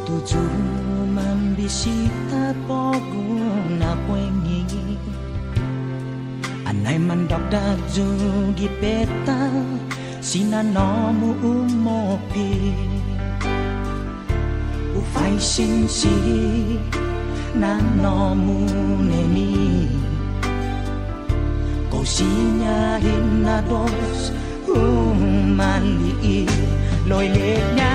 Tujuh membisita poguna poengi Anay mandok da jugi peta Sinanomu umopi Ufay sinsi Nanomu neni Kosinya hinados Umali Loiletnya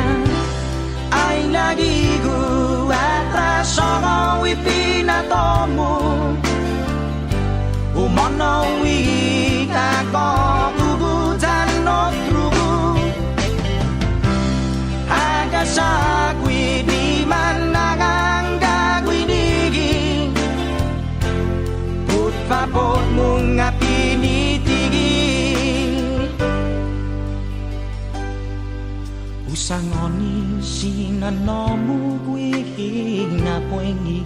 Ay lagi gua Sono ipinatomu Umono ako Ubutan no trugu Agasagwi di manangang gagwinigi Put favor mong pinitigi Usangoni sinanomu kuihing na poengi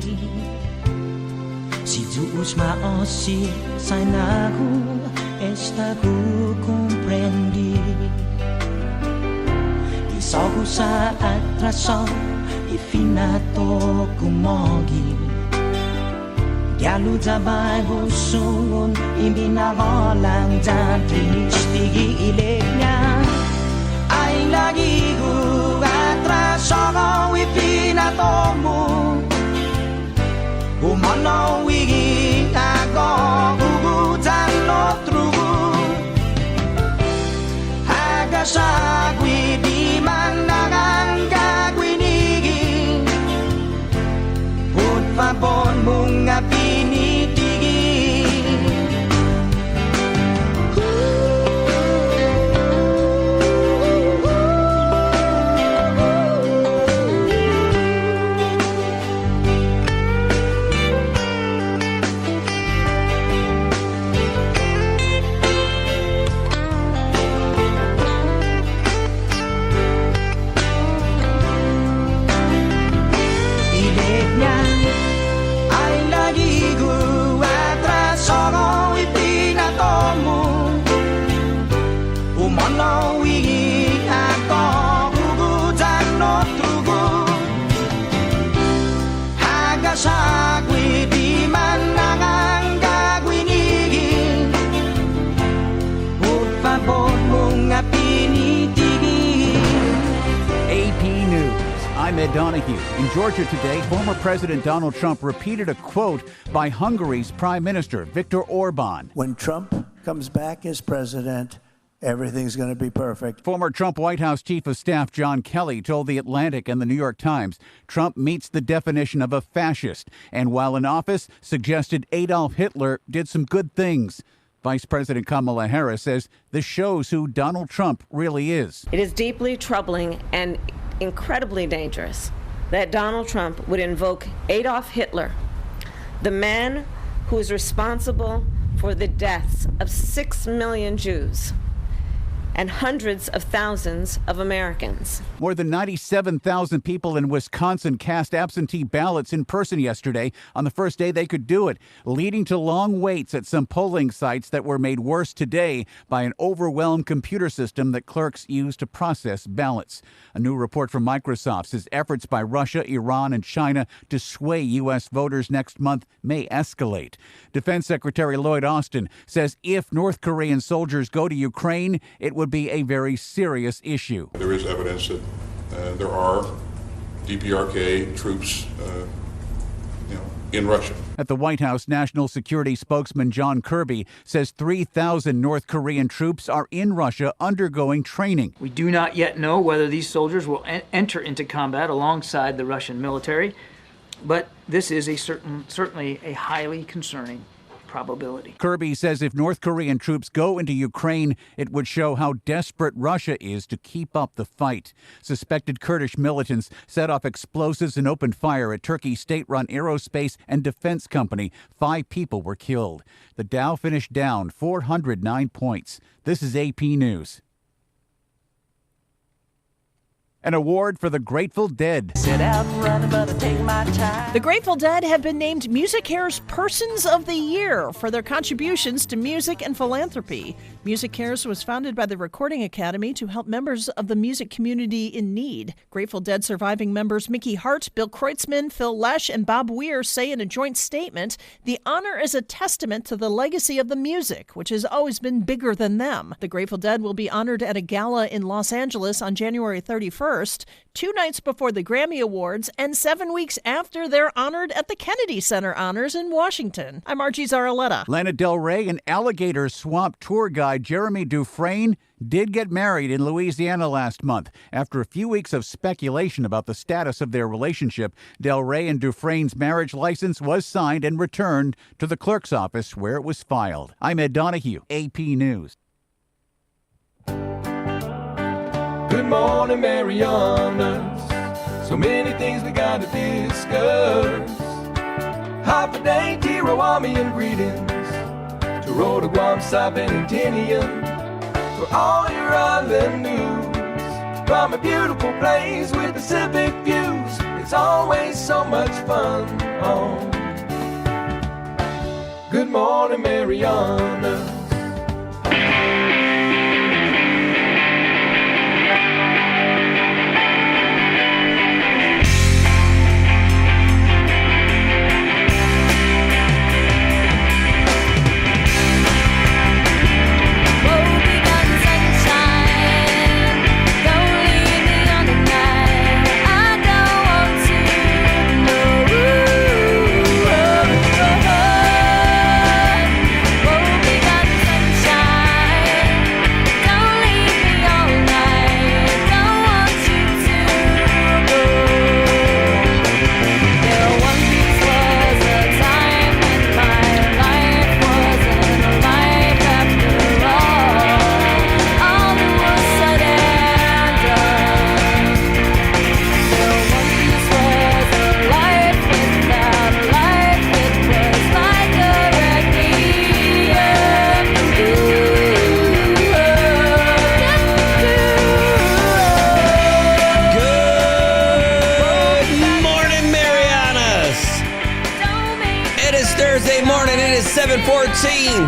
Si Zeus maosi sainahu estagu comprendi Isogu sa atraso ifinato kumogi Galu zabay busun imbinaholang jadris tigi ileknya Ay lagi atraso ko ipinatomu Umano wigi ako gugutan no trugu Hagasagwi di manangang gagwinigi Put favor mong pinitigi I'm Ed Donahue. In Georgia today, former President Donald Trump repeated a quote by Hungary's Prime Minister, Viktor Orban. When Trump comes back as president, everything's going to be perfect. Former Trump White House Chief of Staff John Kelly told The Atlantic and the New York Times Trump meets the definition of a fascist, and while in office, suggested Adolf Hitler did some good things. Vice President Kamala Harris says this shows who Donald Trump really is. It is deeply troubling and incredibly dangerous that Donald Trump would invoke Adolf Hitler, the man who is responsible for the deaths of 6 million Jews and hundreds of thousands of Americans. More than 97,000 people in Wisconsin cast absentee ballots in person yesterday on the first day they could do it, leading to long waits at some polling sites that were made worse today by an overwhelmed computer system that clerks use to process ballots. A new report from Microsoft says efforts by Russia, Iran, and China to sway U.S. voters next month may escalate. Defense Secretary Lloyd Austin says if North Korean soldiers go to Ukraine, it would be a very serious issue. There is evidence that there are DPRK troops in Russia. At the White House, National Security spokesman John Kirby says 3,000 North Korean troops are in Russia undergoing training. We do not yet know whether these soldiers will enter into combat alongside the Russian military, but this is certainly a highly concerning probability. Kirby says if North Korean troops go into Ukraine, it would show how desperate Russia is to keep up the fight. Suspected Kurdish militants set off explosives and opened fire at Turkey's state-run aerospace and defense company. 5 people were killed. The Dow finished down 409 points. This is AP News. An award for the Grateful Dead. The Grateful Dead have been named MusiCares Persons of the Year for their contributions to music and philanthropy. MusiCares was founded by the Recording Academy to help members of the music community in need. Grateful Dead surviving members Mickey Hart, Bill Kreutzmann, Phil Lesh, and Bob Weir say in a joint statement, the honor is a testament to the legacy of the music, which has always been bigger than them. The Grateful Dead will be honored at a gala in Los Angeles on January 31st. 2 nights before the Grammy Awards and 7 weeks after they're honored at the Kennedy Center Honors in Washington. I'm Margie Zaraletta. Lana Del Rey and Alligator Swamp tour guide Jeremy Dufresne did get married in Louisiana last month. After a few weeks of speculation about the status of their relationship, Del Rey and Dufresne's marriage license was signed and returned to the clerk's office where it was filed. I'm Ed Donahue, AP News. Good morning, Marianas. So many things we gotta discuss. Happy day, Tirawami and greetings to Rhoda, Guam, Saipan, and Tinian. For all your island news from a beautiful place with Pacific views. It's always so much fun on Good Morning, Marianas. Thursday morning, it is 7:14.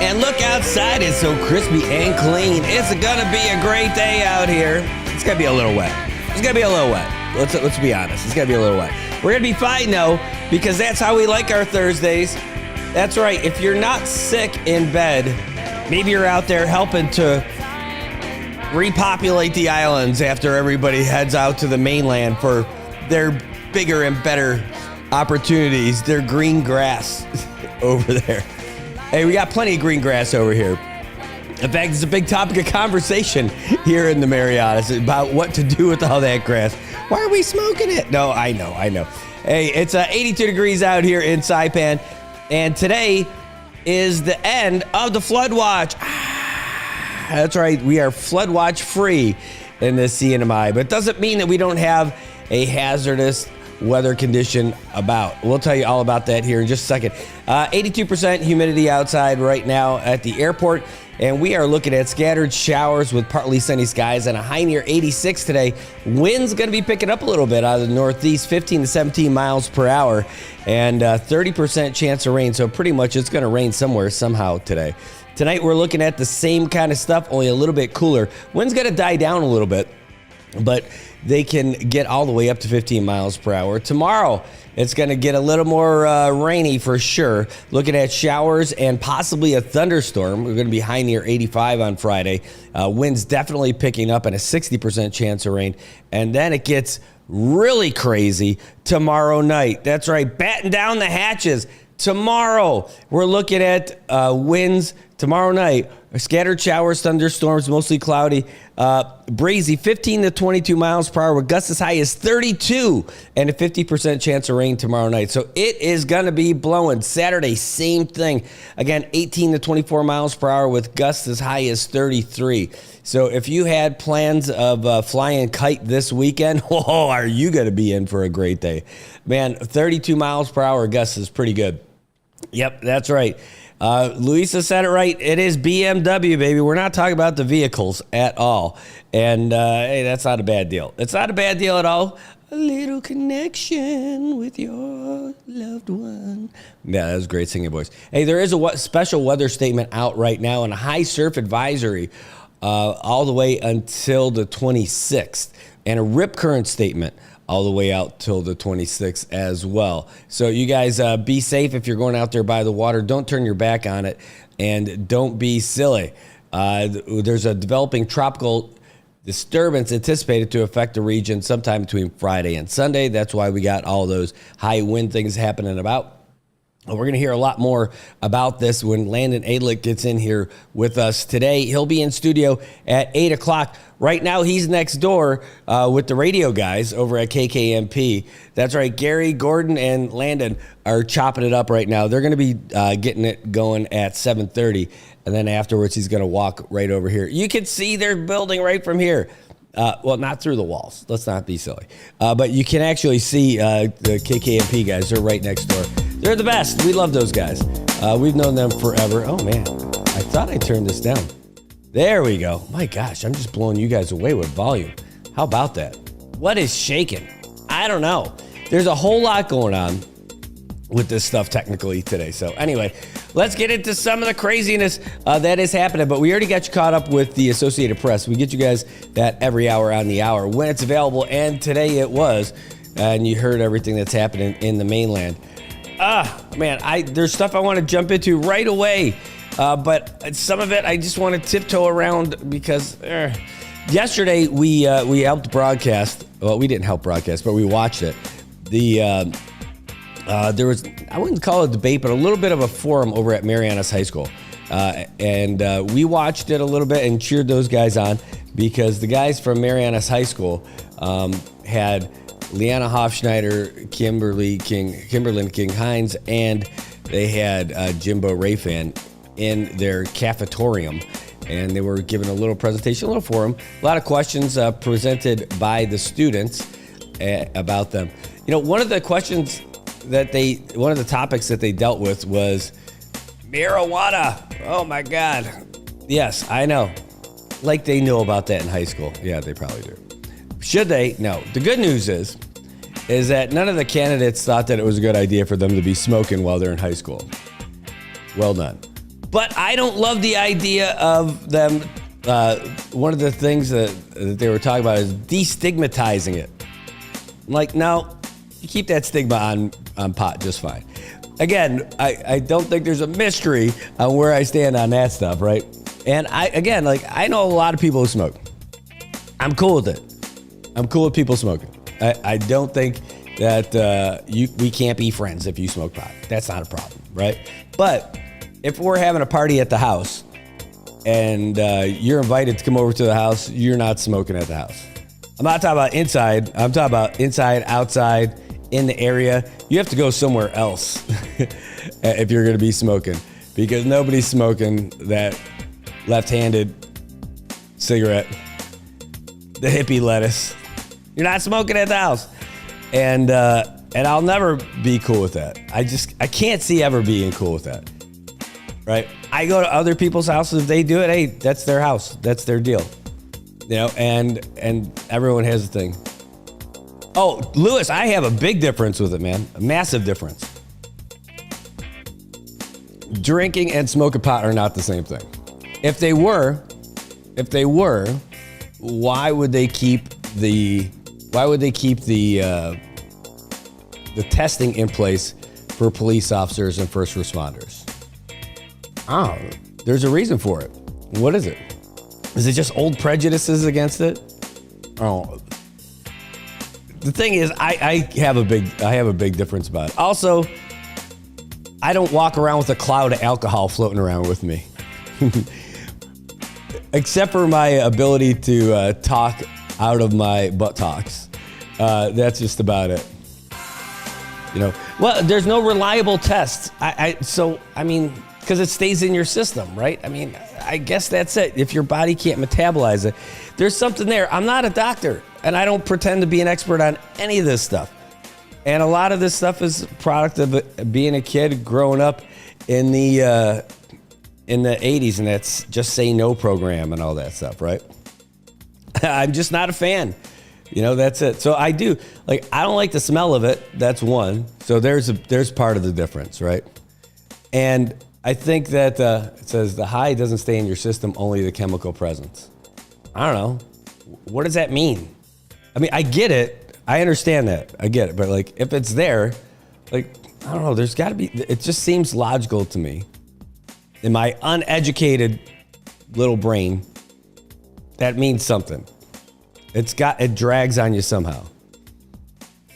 And look outside, it's so crispy and clean. It's gonna be a great day out here. It's gonna be a little wet. It's gonna be a little wet. Let's be honest. It's gonna be a little wet. We're gonna be fine though, because that's how we like our Thursdays. That's right. If you're not sick in bed, maybe you're out there helping to repopulate the islands after everybody heads out to the mainland for their bigger and better opportunities, their green grass over there. Hey, we got plenty of green grass over here. In fact, it's a big topic of conversation here in the Marianas about what to do with all that grass. Why are we smoking it? No, I know. Hey, it's 82 degrees out here in Saipan, and today is the end of the flood watch. That's right, we are flood watch free in the CNMI, but it doesn't mean that we don't have a hazardous weather condition about. We'll tell you all about that here in just a second. 82% humidity outside right now at the airport, and we are looking at scattered showers with partly sunny skies and a high near 86 today. Wind's going to be picking up a little bit out of the northeast, 15 to 17 miles per hour, and 30% chance of rain, so pretty much it's going to rain somewhere, somehow today. Tonight we're looking at the same kind of stuff, only a little bit cooler. Wind's going to die down a little bit, but they can get all the way up to 15 miles per hour. Tomorrow, it's going to get a little more rainy for sure. Looking at showers and possibly a thunderstorm. We're going to be high near 85 on Friday. Winds definitely picking up and a 60% chance of rain. And then it gets really crazy tomorrow night. That's right, batten down the hatches. Tomorrow, we're looking at winds tomorrow night. Scattered showers, thunderstorms, mostly cloudy, breezy, 15 to 22 miles per hour with gusts as high as 32 and a 50% chance of rain tomorrow night. So it is going to be blowing. Saturday, same thing. Again, 18 to 24 miles per hour with gusts as high as 33. So if you had plans of flying kite this weekend, oh, are you going to be in for a great day. Man, 32 miles per hour gusts is pretty good. Yep, that's right. Luisa said it right. It is BMW, baby. We're not talking about the vehicles at all. And hey, that's not a bad deal. It's not a bad deal at all. A little connection with your loved one. Yeah, that was a great singing voice. Hey, there is a special weather statement out right now and a high surf advisory all the way until the 26th. And a rip current statement all the way out till the 26th as well. So you guys be safe if you're going out there by the water. Don't turn your back on it and don't be silly. There's a developing tropical disturbance anticipated to affect the region sometime between Friday and Sunday. That's why we got all those high wind things happening about. We're going to hear a lot more about this when Landon Adlick gets in here with us today. He'll be in studio at 8 o'clock. Right now, he's next door with the radio guys over at KKMP. That's right. Gary, Gordon, and Landon are chopping it up right now. They're going to be getting it going at 7:30. And then afterwards, he's going to walk right over here. You can see their building right from here. Well, not through the walls. Let's not be silly. But you can actually see the KKMP guys. They're right next door. They're the best. We love those guys. We've known them forever. Oh, man. I thought I turned this down. There we go. My gosh, I'm just blowing you guys away with volume. How about that? What is shaking? I don't know. There's a whole lot going on with this stuff technically today. So anyway, let's get into some of the craziness that is happening. But we already got you caught up with the Associated Press. We get you guys that every hour on the hour when it's available. And today it was. And you heard everything that's happening in the mainland. Man, there's stuff I want to jump into right away. But some of it I just want to tiptoe around because yesterday we helped broadcast. Well, we didn't help broadcast, but we watched it. There was, I wouldn't call it a debate, but a little bit of a forum over at Marianas High School. And we watched it a little bit and cheered those guys on because the guys from Marianas High School had Leanna Hofschneider, Kimberlyn King Hines, and they had Jimbo Rayfan in their cafetorium. And they were given a little presentation, a little forum, a lot of questions presented by the students about them. You know, one of the topics that they dealt with was marijuana. Oh my God. Yes, I know. Like they know about that in high school. Yeah, they probably do. Should they? No. The good news is that none of the candidates thought that it was a good idea for them to be smoking while they're in high school. Well done. But I don't love the idea of them. One of the things that they were talking about is destigmatizing it. I'm like, no, you keep that stigma on pot just fine. Again, I don't think there's a mystery on where I stand on that stuff, right? And I know a lot of people who smoke. I'm cool with it. I'm cool with people smoking. I don't think that we can't be friends if you smoke pot. That's not a problem, right? But if we're having a party at the house and you're invited to come over to the house, you're not smoking at the house. I'm not talking about inside. I'm talking about inside, outside, in the area. You have to go somewhere else if you're going to be smoking because nobody's smoking that left-handed cigarette, the hippie lettuce. You're not smoking at the house. And I'll never be cool with that. I can't see ever being cool with that. Right? I go to other people's houses. If they do it, hey, that's their house. That's their deal. You know, and everyone has a thing. Oh, Lewis, I have a big difference with it, man. A massive difference. Drinking and smoking pot are not the same thing. If they were, why would they keep the testing in place for police officers and first responders? Oh, there's a reason for it. What is it? Is it just old prejudices against it? Oh, the thing is, I have a big difference about it. Also, I don't walk around with a cloud of alcohol floating around with me, except for my ability to talk out of my buttocks. That's just about it. You know, well, there's no reliable tests. Because it stays in your system, right? I mean, I guess that's it. If your body can't metabolize it, there's something there. I'm not a doctor, and I don't pretend to be an expert on any of this stuff. And a lot of this stuff is a product of being a kid growing up in the 80s, and that's Just Say No program and all that stuff, right? I'm just not a fan. That's it. So I don't like the smell of it. That's one. So there's part of the difference, right? And I think that it says the high doesn't stay in your system, only the chemical presence. I don't know. What does that mean? I mean, I get it. I understand that. I get it. But if it's there, I don't know. There's got to be. It just seems logical to me, in my uneducated little brain, that means something. It drags on you somehow.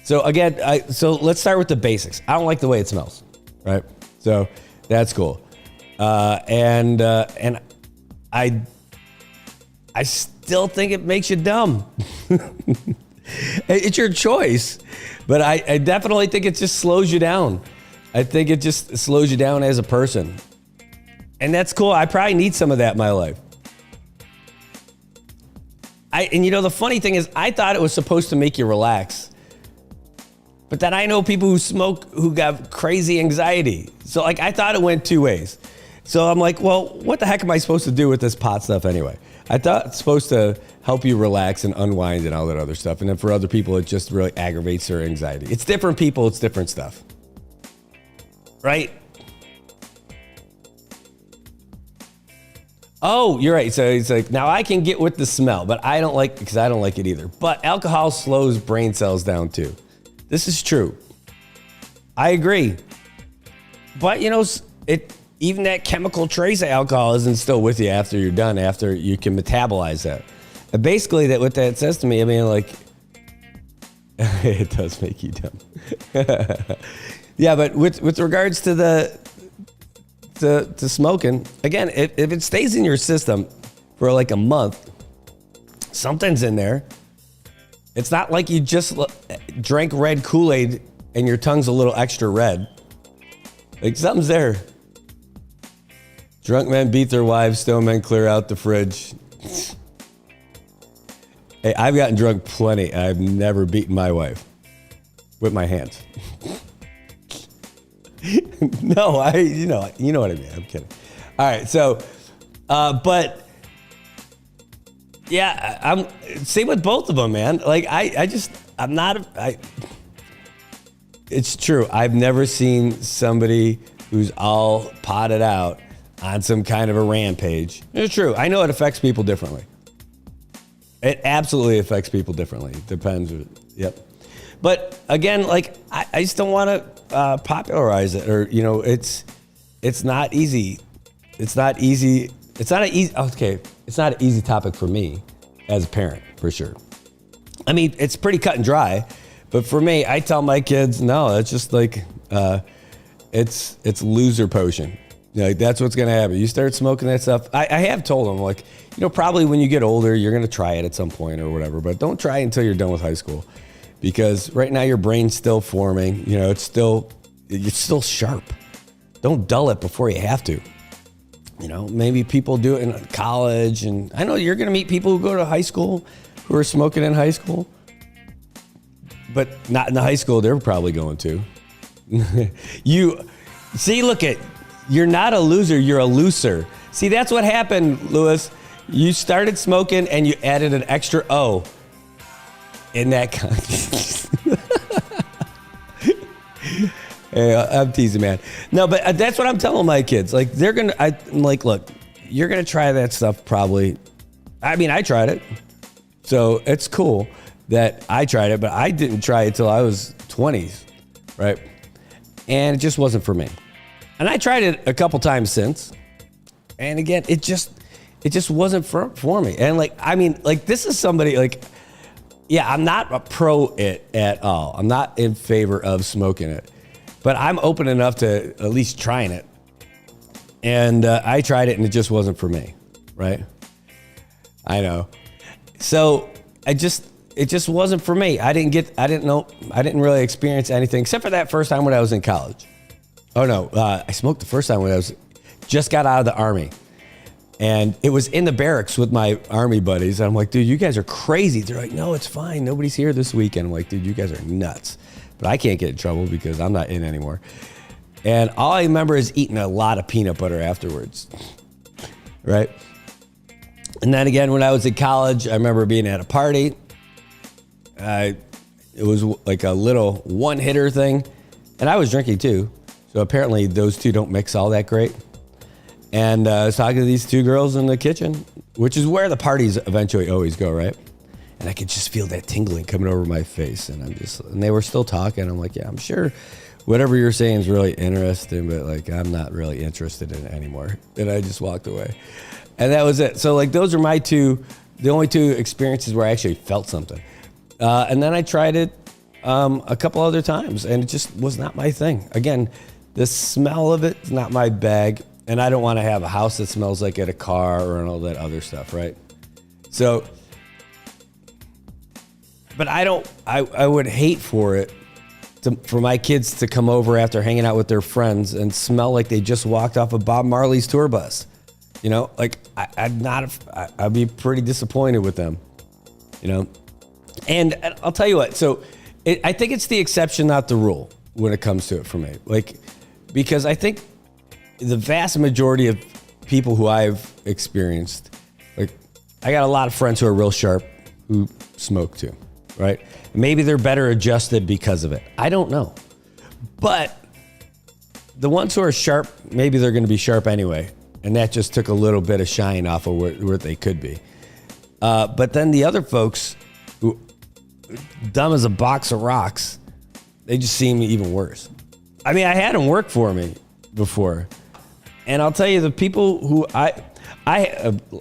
So again, so let's start with the basics. I don't like the way it smells, right? So that's cool. And I still think it makes you dumb. It's your choice, but I definitely think it just slows you down. I think it just slows you down as a person. And that's cool. I probably need some of that in my life. The funny thing is, I thought it was supposed to make you relax. But then I know people who smoke who got crazy anxiety. So I thought it went two ways. So I'm like, well, what the heck am I supposed to do with this pot stuff anyway? I thought it's supposed to help you relax and unwind and all that other stuff. And then for other people, it just really aggravates their anxiety. It's different people. It's different stuff. Right? Oh, you're right. So it's now I can get with the smell, but I don't like it either. But alcohol slows brain cells down too. This is true. I agree. But even that chemical trace of alcohol isn't still with you after you're done, after you can metabolize that. And basically what that says to me, I mean, it does make you dumb. Yeah, but with regards to to smoking, again, if it stays in your system for a month, something's in there. It's not like you just drank red Kool-Aid and your tongue's a little extra red. Something's there. Drunk men beat their wives, stone men clear out the fridge. Hey, I've gotten drunk plenty. I've never beaten my wife with my hands. No, you know what I mean. I'm kidding. All right, so, but yeah, I'm same with both of them, man. It's true. I've never seen somebody who's all potted out on some kind of a rampage. It's true. I know it affects people differently. It absolutely affects people differently. It depends. Yep. But again, I just don't want to popularize it, or it's not easy. It's not easy. It's not an easy topic for me as a parent, for sure. I mean, it's pretty cut and dry, but for me, I tell my kids, no, it's just it's loser potion. That's what's gonna happen. You start smoking that stuff. I have told them, probably when you get older, you're gonna try it at some point or whatever, but don't try it until you're done with high school. Because right now your brain's still forming, it's still sharp. Don't dull it before you have to. Maybe people do it in college, and I know you're going to meet people who go to high school who are smoking in high school, but not in the high school they're probably going to. You're not a loser, you're a looser. See, that's what happened, Lewis. You started smoking and you added an extra O. In that context. Hey, I'm teasing, man. No, but that's what I'm telling my kids. Look, you're going to try that stuff probably. I mean, I tried it. So it's cool that I tried it, but I didn't try it till I was 20s, right? And it just wasn't for me. And I tried it a couple times since. And again, it just wasn't for me. And this is somebody yeah, I'm not a pro it at all. I'm not in favor of smoking it, but I'm open enough to at least trying it. And I tried it and it just wasn't for me, right? I know. So it just wasn't for me. I didn't really experience anything except for that first time when I was in college. Oh no, I smoked the first time when I just got out of the Army. And it was in the barracks with my Army buddies. And I'm like, dude, you guys are crazy. They're like, no, it's fine. Nobody's here this weekend. I'm like, dude, you guys are nuts. But I can't get in trouble because I'm not in anymore. And all I remember is eating a lot of peanut butter afterwards, right? And then again, when I was in college, I remember being at a party. It was like a little one-hitter thing. And I was drinking too. So apparently those two don't mix all that great. And I was talking to these two girls in the kitchen, which is where the parties eventually always go, right? And I could just feel that tingling coming over my face. And they were still talking. I'm like, yeah, I'm sure whatever you're saying is really interesting, but like, I'm not really interested in it anymore. And I just walked away. And that was it. So like, those are the only two experiences where I actually felt something. And then I tried it a couple other times, and it just was not my thing. Again, the smell of it is not my bag, and I don't want to have a house that smells like it, a car, or all that other stuff, right? So, but I would hate for my kids to come over after hanging out with their friends and smell like they just walked off of Bob Marley's tour bus. You know, like I'd be pretty disappointed with them, you know? And I'll tell you what, so I think it's the exception, not the rule when it comes to it for me. Like, because I think the vast majority of people who I've experienced, like, I got a lot of friends who are real sharp who smoke too, right? Maybe they're better adjusted because of it. I don't know. But the ones who are sharp, maybe they're going to be sharp anyway. And that just took a little bit of shine off of where they could be. But then the other folks who dumb as a box of rocks, they just seem even worse. I mean, I had them work for me before. And I'll tell you, the people who I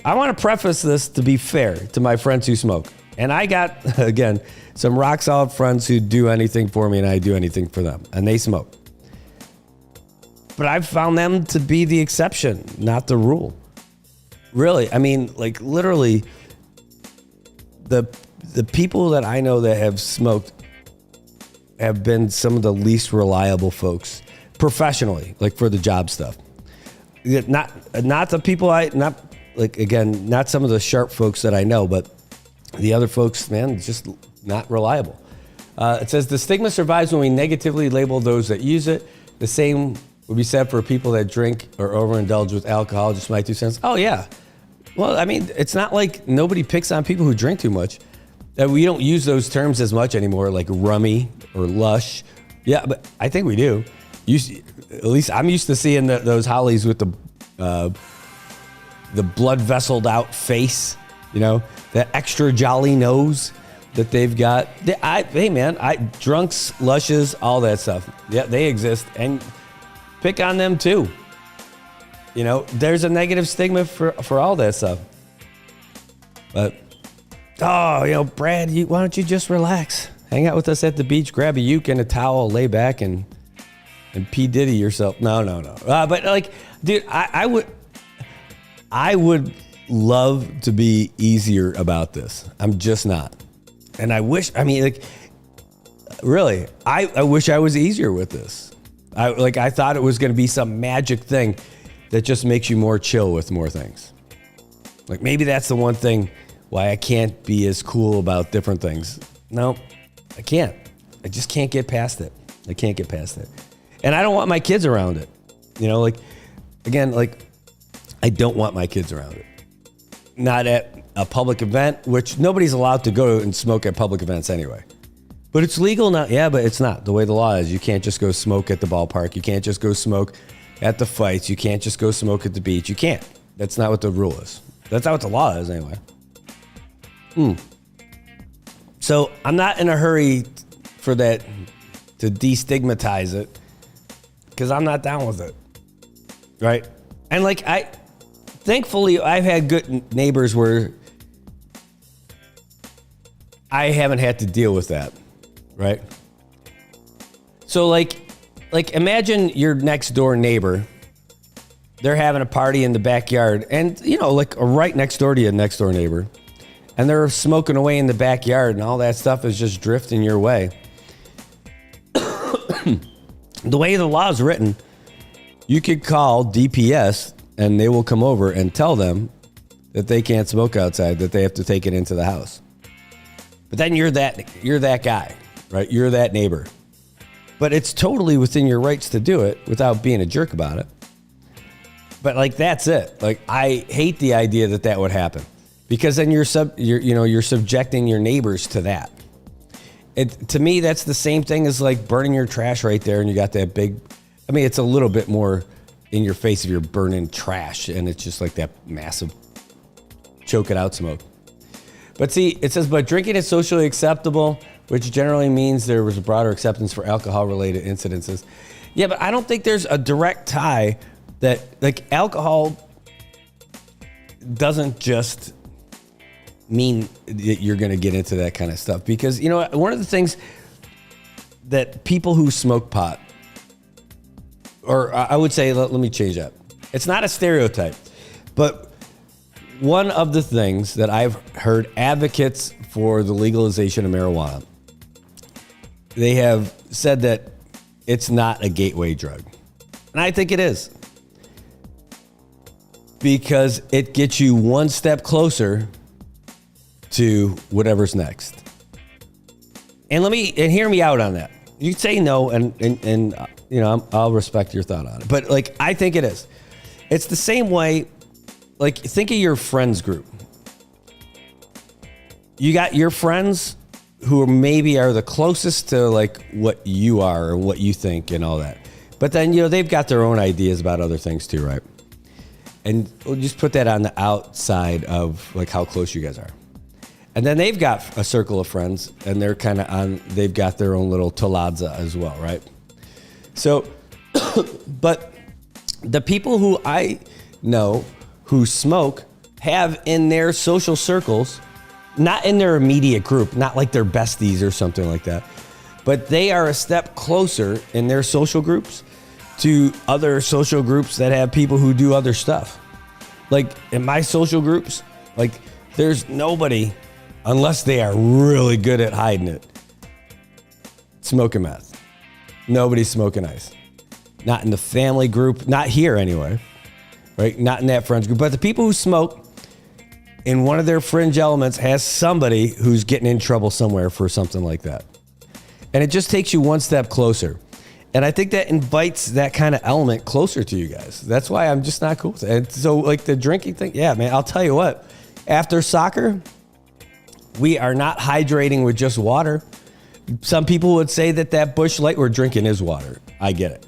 want to preface this to be fair to my friends who smoke. And I got, again, some rock solid friends who do anything for me and I do anything for them. And they smoke. But I've found them to be the exception, not the rule. Really, I mean, like literally, the people that I know that have smoked have been some of the least reliable folks professionally, like for the job stuff. Not the people not some of the sharp folks that I know, but the other folks, man, just not reliable. It says the stigma survives when we negatively label those that use it. The same would be said for people that drink or overindulge with alcohol. Just my 2 cents. Oh yeah. Well, I mean, it's not like nobody picks on people who drink too much. We don't use those terms as much anymore, like rummy or lush. Yeah, but I think we do. At least I'm used to seeing those hollies with the blood vesseled out face, you know, that extra jolly nose that they've got. Hey man, drunks, lushes, all that stuff. Yeah, they exist, and pick on them too. You know, there's a negative stigma for all that stuff. But, Brad, why don't you just relax? Hang out with us at the beach, grab a uke and a towel, lay back and P. Diddy yourself. No. But like, dude, I would love to be easier about this. I'm just not. And I wish I wish I was easier with this. I thought it was going to be some magic thing that just makes you more chill with more things. Like maybe that's the one thing why I can't be as cool about different things. No, I can't. I just can't get past it. I can't get past it. And I don't want my kids around it. You know, like, again, like, I don't want my kids around it. Not at a public event, which nobody's allowed to go and smoke at public events anyway. But it's legal now. Yeah, but it's not. The way the law is, you can't just go smoke at the ballpark. You can't just go smoke at the fights. You can't just go smoke at the beach. You can't. That's not what the rule is. That's not what the law is anyway. So I'm not in a hurry for that to destigmatize it because I'm not down with it. Right? And like thankfully I've had good neighbors where I haven't had to deal with that. Right? So like imagine your next door neighbor. They're having a party in the backyard and, like right next door to your next door neighbor. And they're smoking away in the backyard and all that stuff is just drifting your way. The way the law is written, you could call DPS and they will come over and tell them that they can't smoke outside, that they have to take it into the house. But then you're that guy, right? You're that neighbor. but it's totally within your rights to do it without being a jerk about it. But like, that's it. Like, I hate the idea that that would happen, because then you're subjecting your neighbors to that. To me, that's the same thing as like burning your trash right there, and you got that big. I mean, it's a little bit more in your face if you're burning trash, and it's just like that massive choke it out smoke. But see, it says, but drinking is socially acceptable, which generally means there was a broader acceptance for alcohol-related incidences. Yeah, but I don't think there's a direct tie that, like, alcohol doesn't just mean that you're going to get into that kind of stuff. Because, you know, one of the things that people who smoke pot, or I would say, let me change that. It's not a stereotype, but one of the things that I've heard advocates for the legalization of marijuana, they have said that it's not a gateway drug. And I think it is. Because it gets you one step closer to whatever's next. And hear me out on that. You say no, and you know, I'll respect your thought on it. But like, I think it is. It's the same way. Like, think of your friends group. You got your friends who maybe are the closest to like what you are or what you think and all that. But then, you know, they've got their own ideas about other things too, right? And we'll just put that on the outside of like how close you guys are. And then they've got a circle of friends, and they're kind of they've got their own little tolaza as well, right? So, but the people who I know who smoke have in their social circles, not in their immediate group, not like their besties or something like that, but they are a step closer in their social groups to other social groups that have people who do other stuff. Like in my social groups, like there's nobody, unless they are really good at hiding it, smoking meth. Nobody's smoking ice. Not in the family group, not here anyway. Right? Not in that friends group. But the people who smoke in one of their fringe elements has somebody who's getting in trouble somewhere for something like that. And it just takes you one step closer. And I think that invites that kind of element closer to you guys. That's why I'm just not cool with it. And so like the drinking thing, yeah, man, I'll tell you what. After soccer, we are not hydrating with just water. Some people would say that Busch Light we're drinking is water. I get it.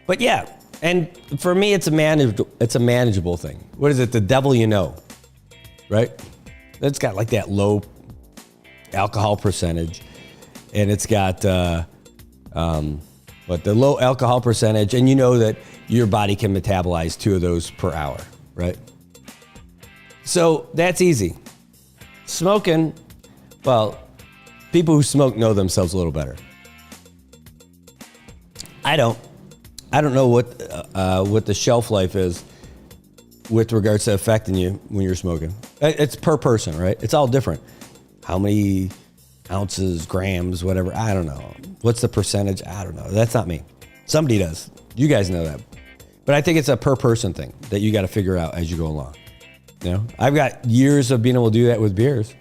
But yeah. And for me, it's a manageable thing. What is it? The devil you know, right? It's got like that low alcohol percentage, and it's got the low alcohol percentage, and you know that your body can metabolize 2 of those per hour, right? So that's easy. Smoking, well, people who smoke know themselves a little better. I don't know what the shelf life is with regards to affecting you when you're smoking. It's per person, right? It's all different. How many ounces, grams, whatever. I don't know. What's the percentage? I don't know. That's not me. Somebody does. You guys know that. But I think it's a per person thing that you got to figure out as you go along. You know, I've got years of being able to do that with beers.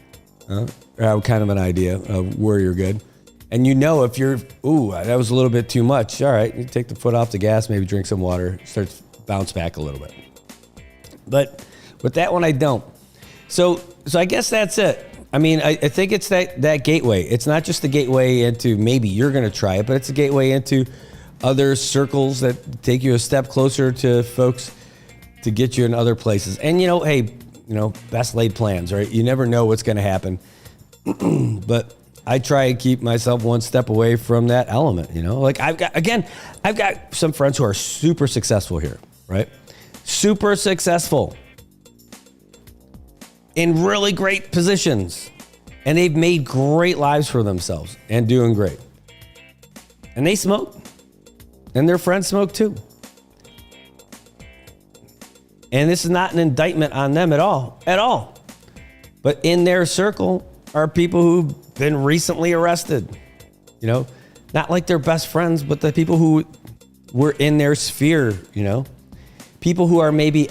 I have kind of an idea of where you're good. And you know, if you're, that was a little bit too much. All right, you take the foot off the gas, maybe drink some water, start to bounce back a little bit. But with that one, I don't. So I guess that's it. I mean, I think it's that gateway. It's not just the gateway into maybe you're going to try it, but it's a gateway into other circles that take you a step closer to folks to get you in other places. And, you know, hey, you know, best laid plans, right? You never know what's going to happen. But I try and keep myself one step away from that element, you know? Like I've got some friends who are super successful here, right? Super successful in really great positions. And they've made great lives for themselves and doing great. And they smoke. And their friends smoke too. And this is not an indictment on them at all. But in their circle are people who've been recently arrested. You know, not like their best friends, but the people who were in their sphere, you know. People who are maybe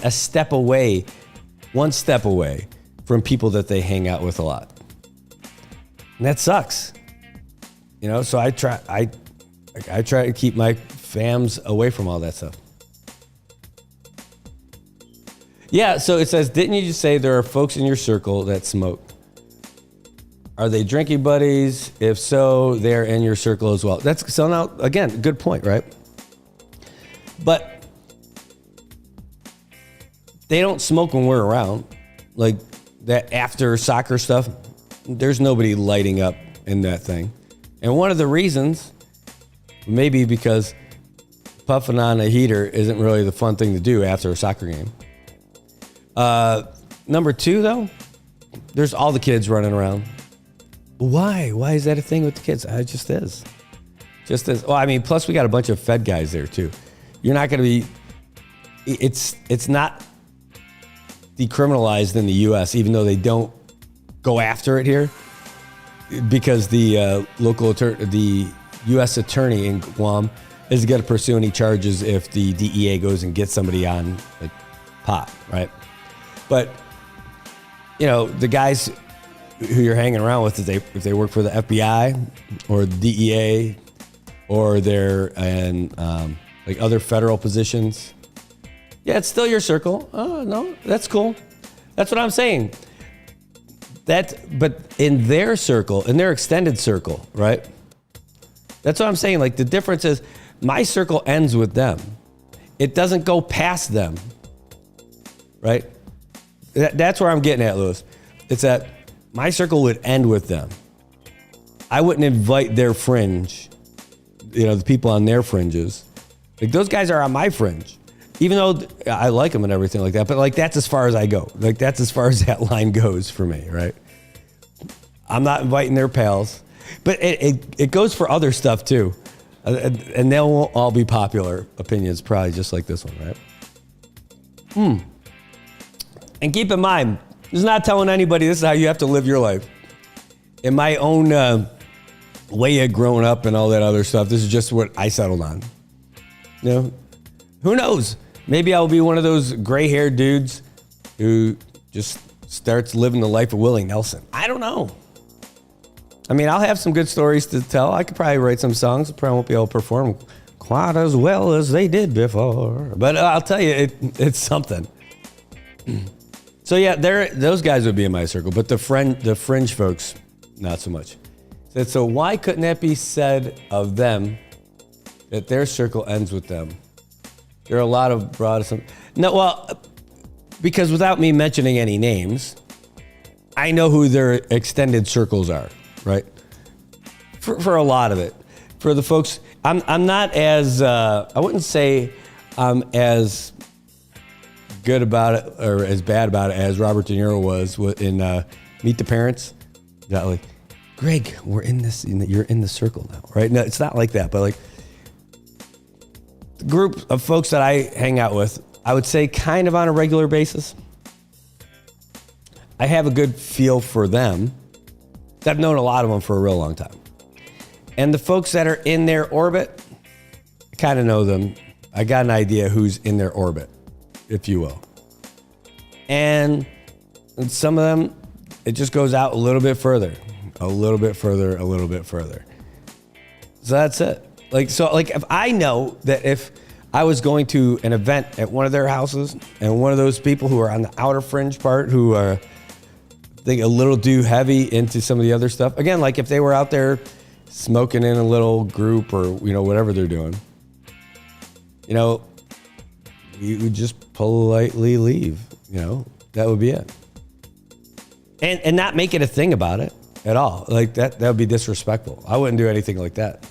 one step away from people that they hang out with a lot. And that sucks. You You know, so I try to keep my fams away from all that stuff. Yeah, so it says, didn't you just say there are folks in your circle that smoke? Are they drinking buddies? If so, they're in your circle as well. That's so now, again, good point, right? But they don't smoke when we're around. Like that after soccer stuff, there's nobody lighting up in that thing. And one of the reasons, maybe because puffing on a heater isn't really the fun thing to do after a soccer game. Number two, though, there's all the kids running around. Why? Why is that a thing with the kids? It just is. Just is. Well, I mean, plus we got a bunch of Fed guys there too. You're not going to be. It's not decriminalized in the U.S., even though they don't go after it here, because the the U.S. attorney in Guam is going to pursue any charges if the DEA goes and gets somebody on like pot, right? But you know, the guys who you're hanging around with, if they work for the FBI or the DEA or they're in like other federal positions, yeah, it's still your circle. Oh no, that's cool. That's what I'm saying. But in their circle, in their extended circle, right? That's what I'm saying. Like the difference is my circle ends with them. It doesn't go past them, right? That's where I'm getting at, Lewis. It's that my circle would end with them. I wouldn't invite their fringe, you know, the people on their fringes. Like those guys are on my fringe, even though I like them and everything like that. But like that's as far as I go. Like that's as far as that line goes for me, right? I'm not inviting their pals, but it goes for other stuff too, and they won't all be popular opinions, probably just like this one, right? And keep in mind, this is not telling anybody this is how you have to live your life. In my own way of growing up and all that other stuff, this is just what I settled on. You know, who knows? Maybe I'll be one of those gray-haired dudes who just starts living the life of Willie Nelson. I don't know. I mean, I'll have some good stories to tell. I could probably write some songs. I probably won't be able to perform quite as well as they did before. But I'll tell you, it's something. So yeah, those guys would be in my circle, but the fringe folks, not so much. So why couldn't that be said of them that their circle ends with them? There are a lot of broad. No, well, because without me mentioning any names, I know who their extended circles are, right? For a lot of it, for the folks, I'm not as I wouldn't say I'm as good about it or as bad about it as Robert De Niro was in Meet the Parents. That like, Greg, we're in this. You're in the circle now, right? No, it's not like that, but like the group of folks that I hang out with, I would say kind of on a regular basis. I have a good feel for them. I've known a lot of them for a real long time. And the folks that are in their orbit, I kind of know them. I got an idea who's in their orbit, if you will. And some of them, it just goes out a little bit further, a little bit further, a little bit further. So that's it. Like, if I know that if I was going to an event at one of their houses and one of those people who are on the outer fringe part, who are, I think, a little too heavy into some of the other stuff. Again, like if they were out there smoking in a little group or, you know, whatever they're doing, you know, you would just politely leave, you know, that would be it. And not make it a thing about it at all. Like that would be disrespectful. I wouldn't do anything like that.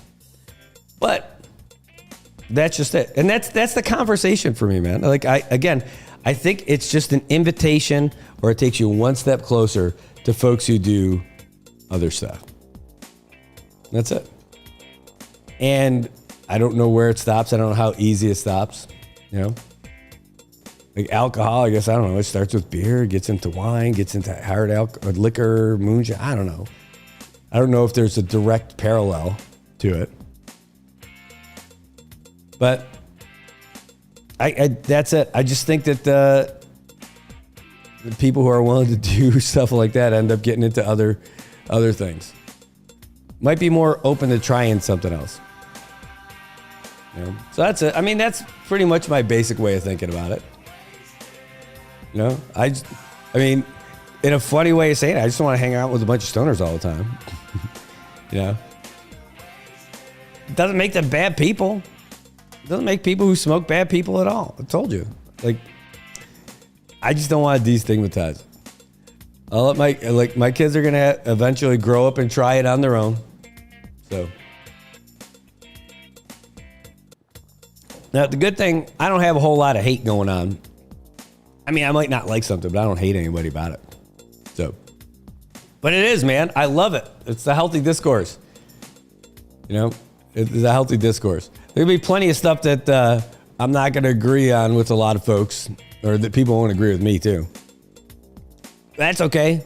But that's just it. And that's the conversation for me, man. Like I think it's just an invitation, or it takes you one step closer to folks who do other stuff. That's it. And I don't know where it stops. I don't know how easy it stops, you know? Like alcohol, I guess, I don't know. It starts with beer, gets into wine, gets into hard alcohol, liquor, moonshine. I don't know. I don't know if there's a direct parallel to it. But that's it. I just think that the people who are willing to do stuff like that end up getting into other things. might be more open to trying something else. You know? So that's it. I mean, that's pretty much my basic way of thinking about it. You know, I mean, in a funny way of saying it, I just don't want to hang out with a bunch of stoners all the time. You know? It doesn't make them bad people. It doesn't make people who smoke bad people at all. I told you. Like, I just don't want to destigmatize it. I'll let my kids are gonna eventually grow up and try it on their own. So now the good thing, I don't have a whole lot of hate going on. I mean, I might not like something, but I don't hate anybody about it. So, but it is, man. I love it. It's a healthy discourse. You know, it's a healthy discourse. There'll be plenty of stuff that I'm not gonna agree on with a lot of folks, or that people won't agree with me too. That's okay.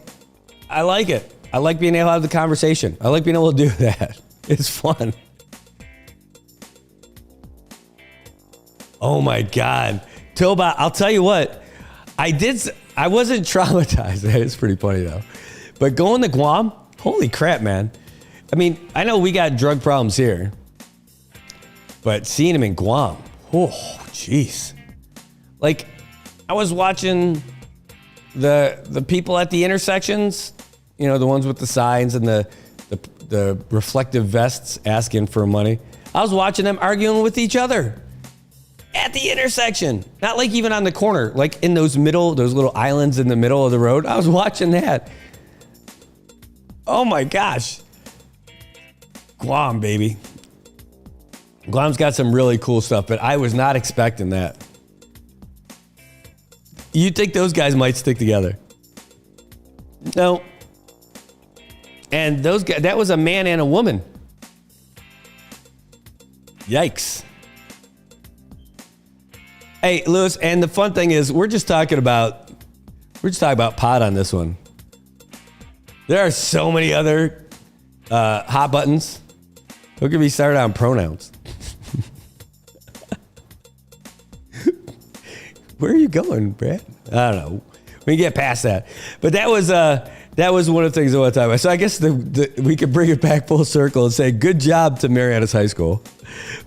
I like it. I like being able to have the conversation. I like being able to do that. It's fun. Oh my God. Toba, I'll tell you what. I wasn't traumatized. It's pretty funny though. But going to Guam, holy crap, man. I mean, I know we got drug problems here, but seeing him in Guam, oh, jeez. Like, I was watching the people at the intersections, you know, the ones with the signs and the reflective vests asking for money. I was watching them arguing with each other at the intersection. Not like even on the corner, like in those little islands in the middle of the road. I was watching that. Oh my gosh. Guam, baby. Guam's got some really cool stuff, but I was not expecting that. You'd think those guys might stick together. No. And those guys, that was a man and a woman. Yikes. Hey, Lewis, and the fun thing is we're just talking about pot on this one. There are so many other hot buttons. Don't get me started on pronouns. Where are you going, Brad? I don't know. We can get past that. But that was one of the things I want to talk about. So I guess we could bring it back full circle and say good job to Marianas High School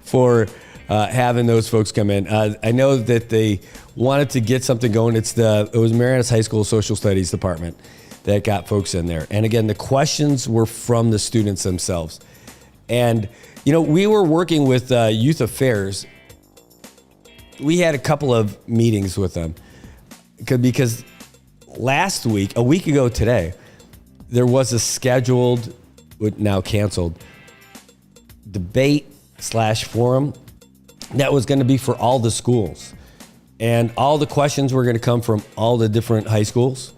for having those folks come in. I know that they wanted to get something going. It was Marianas High School Social Studies Department that got folks in there. And again, the questions were from the students themselves. And, you know, we were working with Youth Affairs. We had a couple of meetings with them because last week, a week ago today, there was a scheduled, now canceled, debate/forum that was going to be for all the schools. And all the questions were going to come from all the different high schools.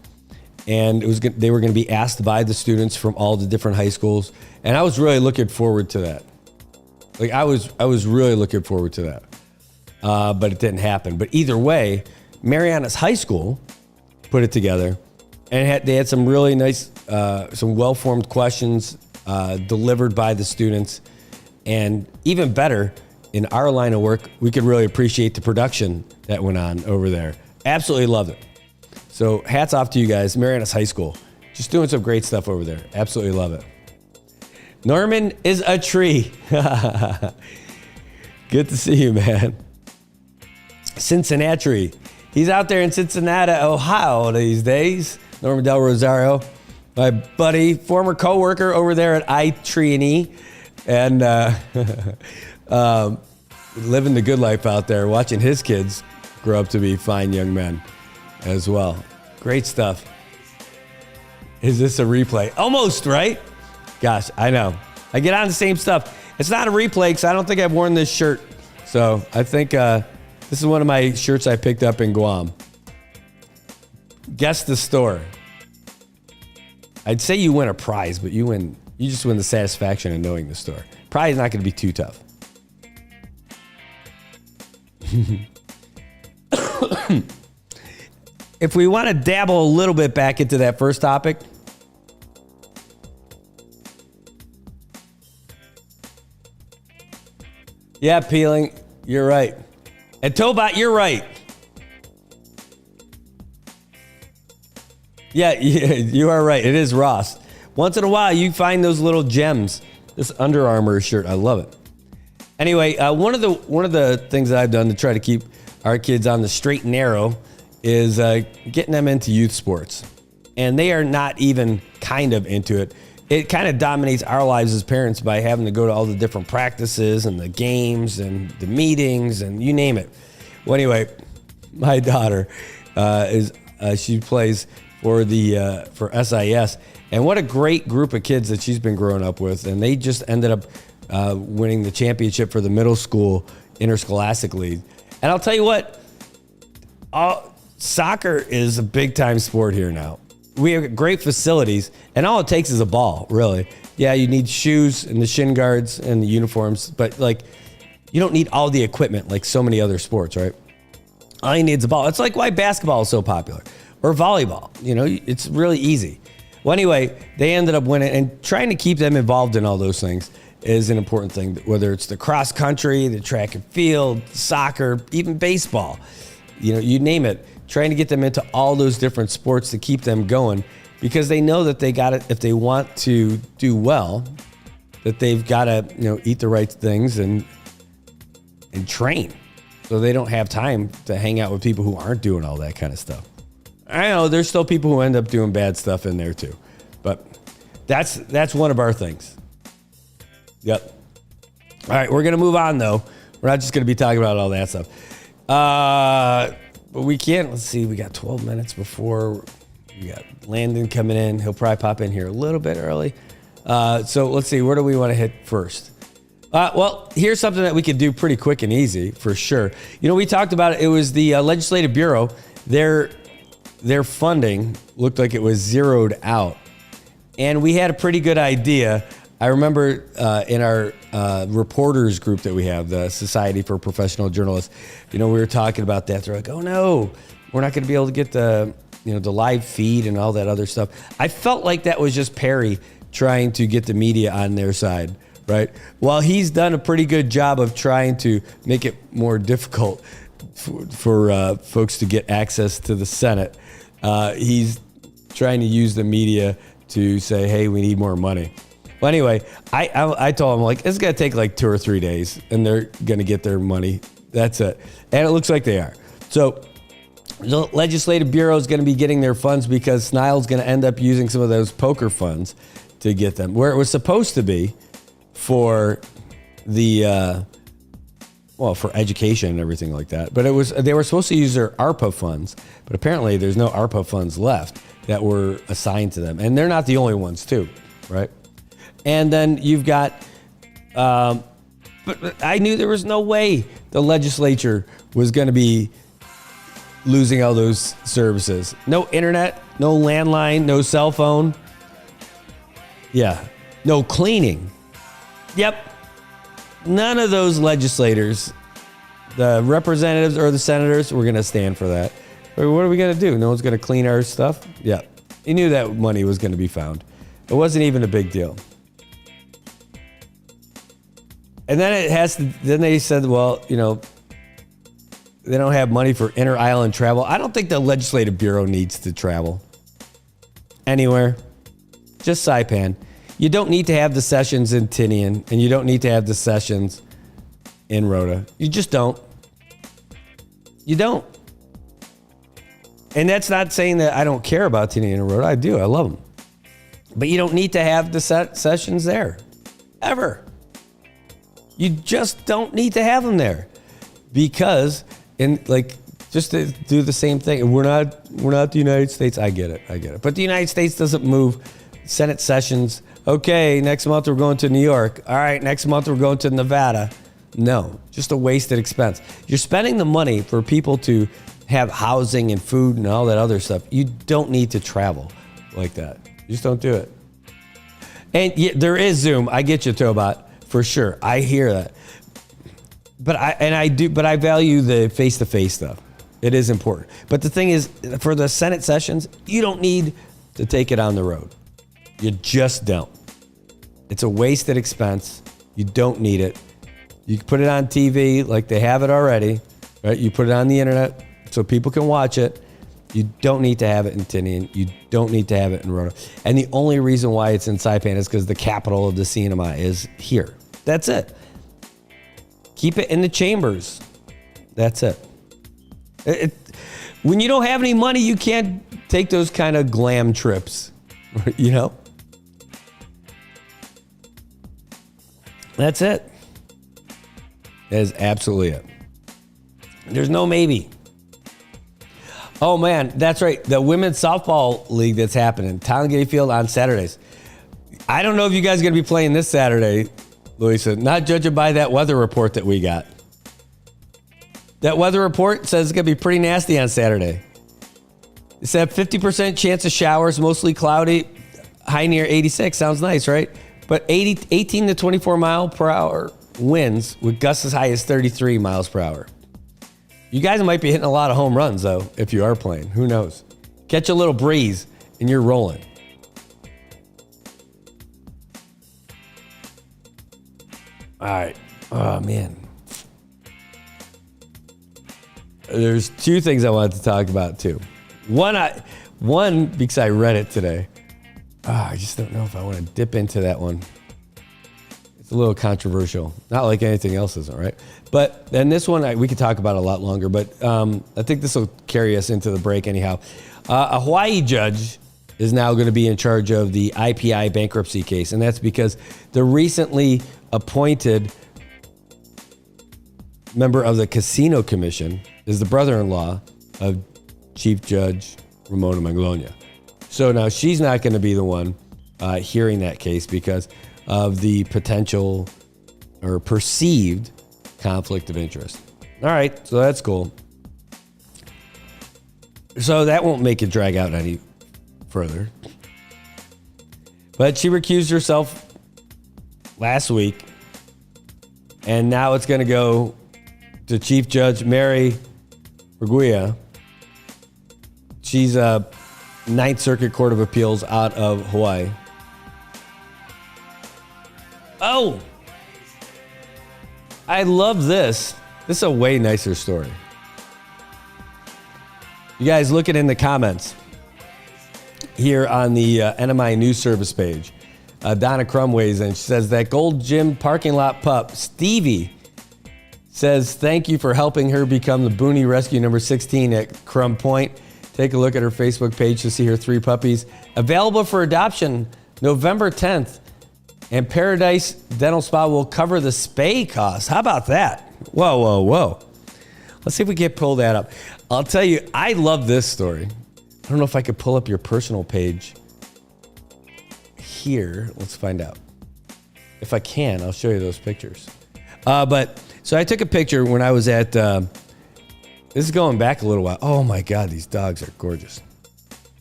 And they were going to be asked by the students from all the different high schools. And I was really looking forward to that. Like I was really looking forward to that. But it didn't happen. But either way, Marianas High School put it together, and they had some really nice, some well-formed questions delivered by the students. And even better, in our line of work, we could really appreciate the production that went on over there. Absolutely loved it. So hats off to you guys, Marianas High School. Just doing some great stuff over there. Absolutely love it. Norman is a tree. Good to see you, man. Cincinnati. He's out there in Cincinnati, Ohio these days. Norman Del Rosario, my buddy, former coworker over there at I-Tree&E, and living the good life out there, watching his kids grow up to be fine young men as well. Great stuff. Is this a replay? Almost, right? Gosh, I know. I get on the same stuff. It's not a replay because I don't think I've worn this shirt. So I think this is one of my shirts I picked up in Guam. Guess the store. I'd say you win a prize, but you just win the satisfaction of knowing the store. Prize is not going to be too tough. If we want to dabble a little bit back into that first topic. Yeah, Peeling, you're right. And Tobot, you're right. Yeah, you are right. It is Ross. Once in a while, you find those little gems This Under Armour shirt, I love it. Anyway, one of the things that I've done to try to keep our kids on the straight and narrow is getting them into youth sports. And they are not even kind of into it. It kind of dominates our lives as parents by having to go to all the different practices and the games and the meetings and you name it. Well, anyway, my daughter she plays for SIS, and what a great group of kids that she's been growing up with. And they just ended up winning the championship for the middle school interscholastic league. And I'll tell you what, soccer is a big time sport here now. We have great facilities, and all it takes is a ball, really. Yeah, you need shoes and the shin guards and the uniforms, but like, you don't need all the equipment like so many other sports, right? All you need is a ball. It's like why basketball is so popular, or volleyball. You know, it's really easy. Well, anyway, they ended up winning, and trying to keep them involved in all those things is an important thing, whether it's the cross country, the track and field, soccer, even baseball, you know, you name it. Trying to get them into all those different sports to keep them going, because they know that they got to, if they want to do well, that they've got to, you know, eat the right things and train. So they don't have time to hang out with people who aren't doing all that kind of stuff. I know there's still people who end up doing bad stuff in there too, but that's one of our things. Yep. All right, we're gonna move on though. We're not just gonna be talking about all that stuff. But we can't. Let's see. We got 12 minutes before we got Landon coming in. He'll probably pop in here a little bit early. So let's see. Where do we want to hit first? Well, here's something that we could do pretty quick and easy for sure. You know, we talked about it. It was the Legislative Bureau. Their funding looked like it was zeroed out, and we had a pretty good idea. I remember in our reporters group that we have, the Society for Professional Journalists, you know, we were talking about that. They're like, oh no, we're not going to be able to get the live feed and all that other stuff. I felt like that was just Perry trying to get the media on their side, right? While he's done a pretty good job of trying to make it more difficult for folks to get access to the Senate, he's trying to use the media to say, hey, we need more money. Well, anyway, I told him, like, it's going to take like 2 or 3 days, and they're going to get their money. That's it. And it looks like they are. So the Legislative Bureau is going to be getting their funds because Snile's going to end up using some of those poker funds to get them, where it was supposed to be for the, for education and everything like that. But they were supposed to use their ARPA funds, but apparently there's no ARPA funds left that were assigned to them. And they're not the only ones too, right? And then you've got, but I knew there was no way the legislature was going to be losing all those services. No internet, no landline, no cell phone. Yeah, no cleaning. Yep. None of those legislators, the representatives or the senators, were going to stand for that. What are we going to do? No one's going to clean our stuff? Yeah. He knew that money was going to be found. It wasn't even a big deal. And then then they said, well, you know, they don't have money for inter-island travel. I don't think the Legislative Bureau needs to travel anywhere. Just Saipan. You don't need to have the sessions in Tinian, and you don't need to have the sessions in Rhoda. You just don't. You don't. And that's not saying that I don't care about Tinian and Rhoda. I do. I love them. But you don't need to have the sessions there. Ever. You just don't need to have them there. Because, just to do the same thing. We're not the United States. I get it. But the United States doesn't move Senate sessions. Okay, next month we're going to New York. All right, next month we're going to Nevada. No, just a wasted expense. You're spending the money for people to have housing and food and all that other stuff. You don't need to travel like that. You just don't do it. And there is Zoom. I get you, Tobot, for sure. I hear that. But I value the face-to-face stuff. It is important. But the thing is, for the Senate sessions, you don't need to take it on the road. You just don't. It's a wasted expense. You don't need it. You can put it on TV like they have it already, right? You put it on the internet so people can watch it. You don't need to have it in Tinian. You don't need to have it in Roanoke. And the only reason why it's in Saipan is because the capital of the CNMI is here. That's it. Keep it in the chambers. That's it. When you don't have any money, you can't take those kind of glam trips, you know? That's it. That is absolutely it. There's no maybe. Oh, man, that's right. The women's softball league that's happening. Town Gay Field on Saturdays. I don't know if you guys are going to be playing this Saturday, Louisa. Not judging by that weather report that we got. That weather report says it's going to be pretty nasty on Saturday. It said 50% chance of showers, mostly cloudy, high near 86. Sounds nice, right? But 18 to 24 mile per hour winds with gusts as high as 33 miles per hour. You guys might be hitting a lot of home runs, though, if you are playing. Who knows? Catch a little breeze, and you're rolling. All right. Oh, man. There's two things I wanted to talk about, too. One, because I read it today. I just don't know if I want to dip into that one. It's a little controversial. Not like anything else isn't, right? But then this one, we could talk about a lot longer, but I think this will carry us into the break anyhow. A Hawaii judge is now going to be in charge of the IPI bankruptcy case, and that's because the recently appointed member of the Casino Commission is the brother-in-law of Chief Judge Ramona Maglonia. So now she's not going to be the one hearing that case because of the potential or perceived conflict of interest. All right, so that's cool. So that won't make it drag out any further. But she recused herself last week, and now it's going to go to Chief Judge Mary Reguia. She's a Ninth Circuit Court of Appeals out of Hawaii. Oh, I love this. This is a way nicer story. You guys look it in the comments here on the NMI News Service page. Donna Crum weighs in. She says that Gold Gym parking lot pup, Stevie, says thank you for helping her become the Booney Rescue number 16 at Crum Point. Take a look at her Facebook page to see her 3 puppies. Available for adoption November 10th. And Paradise Dental Spa will cover the spay costs. How about that? Whoa, whoa, whoa. Let's see if we can pull that up. I'll tell you, I love this story. I don't know if I could pull up your personal page here. Let's find out. If I can, I'll show you those pictures. So I took a picture when I was at, this is going back a little while. Oh my God, these dogs are gorgeous.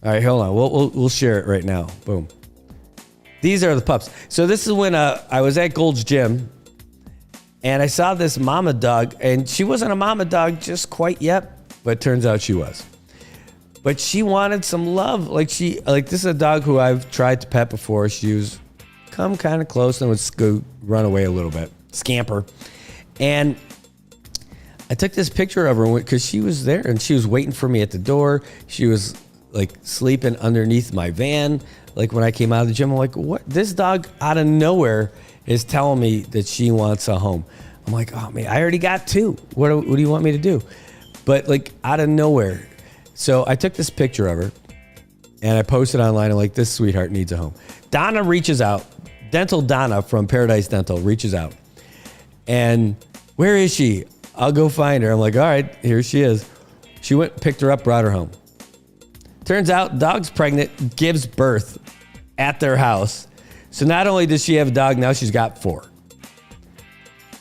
All right, hold on. We'll share it right now. Boom. These are the pups. So this is when I was at Gold's Gym, and I saw this mama dog, and she wasn't a mama dog just quite yet, but turns out she was. But she wanted some love. This is a dog who I've tried to pet before. She was come kind of close and would scoot, run away a little bit, scamper. And I took this picture of her because she was there, and she was waiting for me at the door. She was like sleeping underneath my van. Like when I came out of the gym, I'm like, what? This dog out of nowhere is telling me that she wants a home. I'm like, oh man, I already got 2. What do you want me to do? But like out of nowhere. So I took this picture of her and I posted online. I'm like, this sweetheart needs a home. Donna reaches out. Dental Donna from Paradise Dental reaches out. And where is she? I'll go find her. I'm like, all right, here she is. She went, picked her up, brought her home. Turns out dog's pregnant, gives birth at their house. So not only does she have a dog, now she's got 4.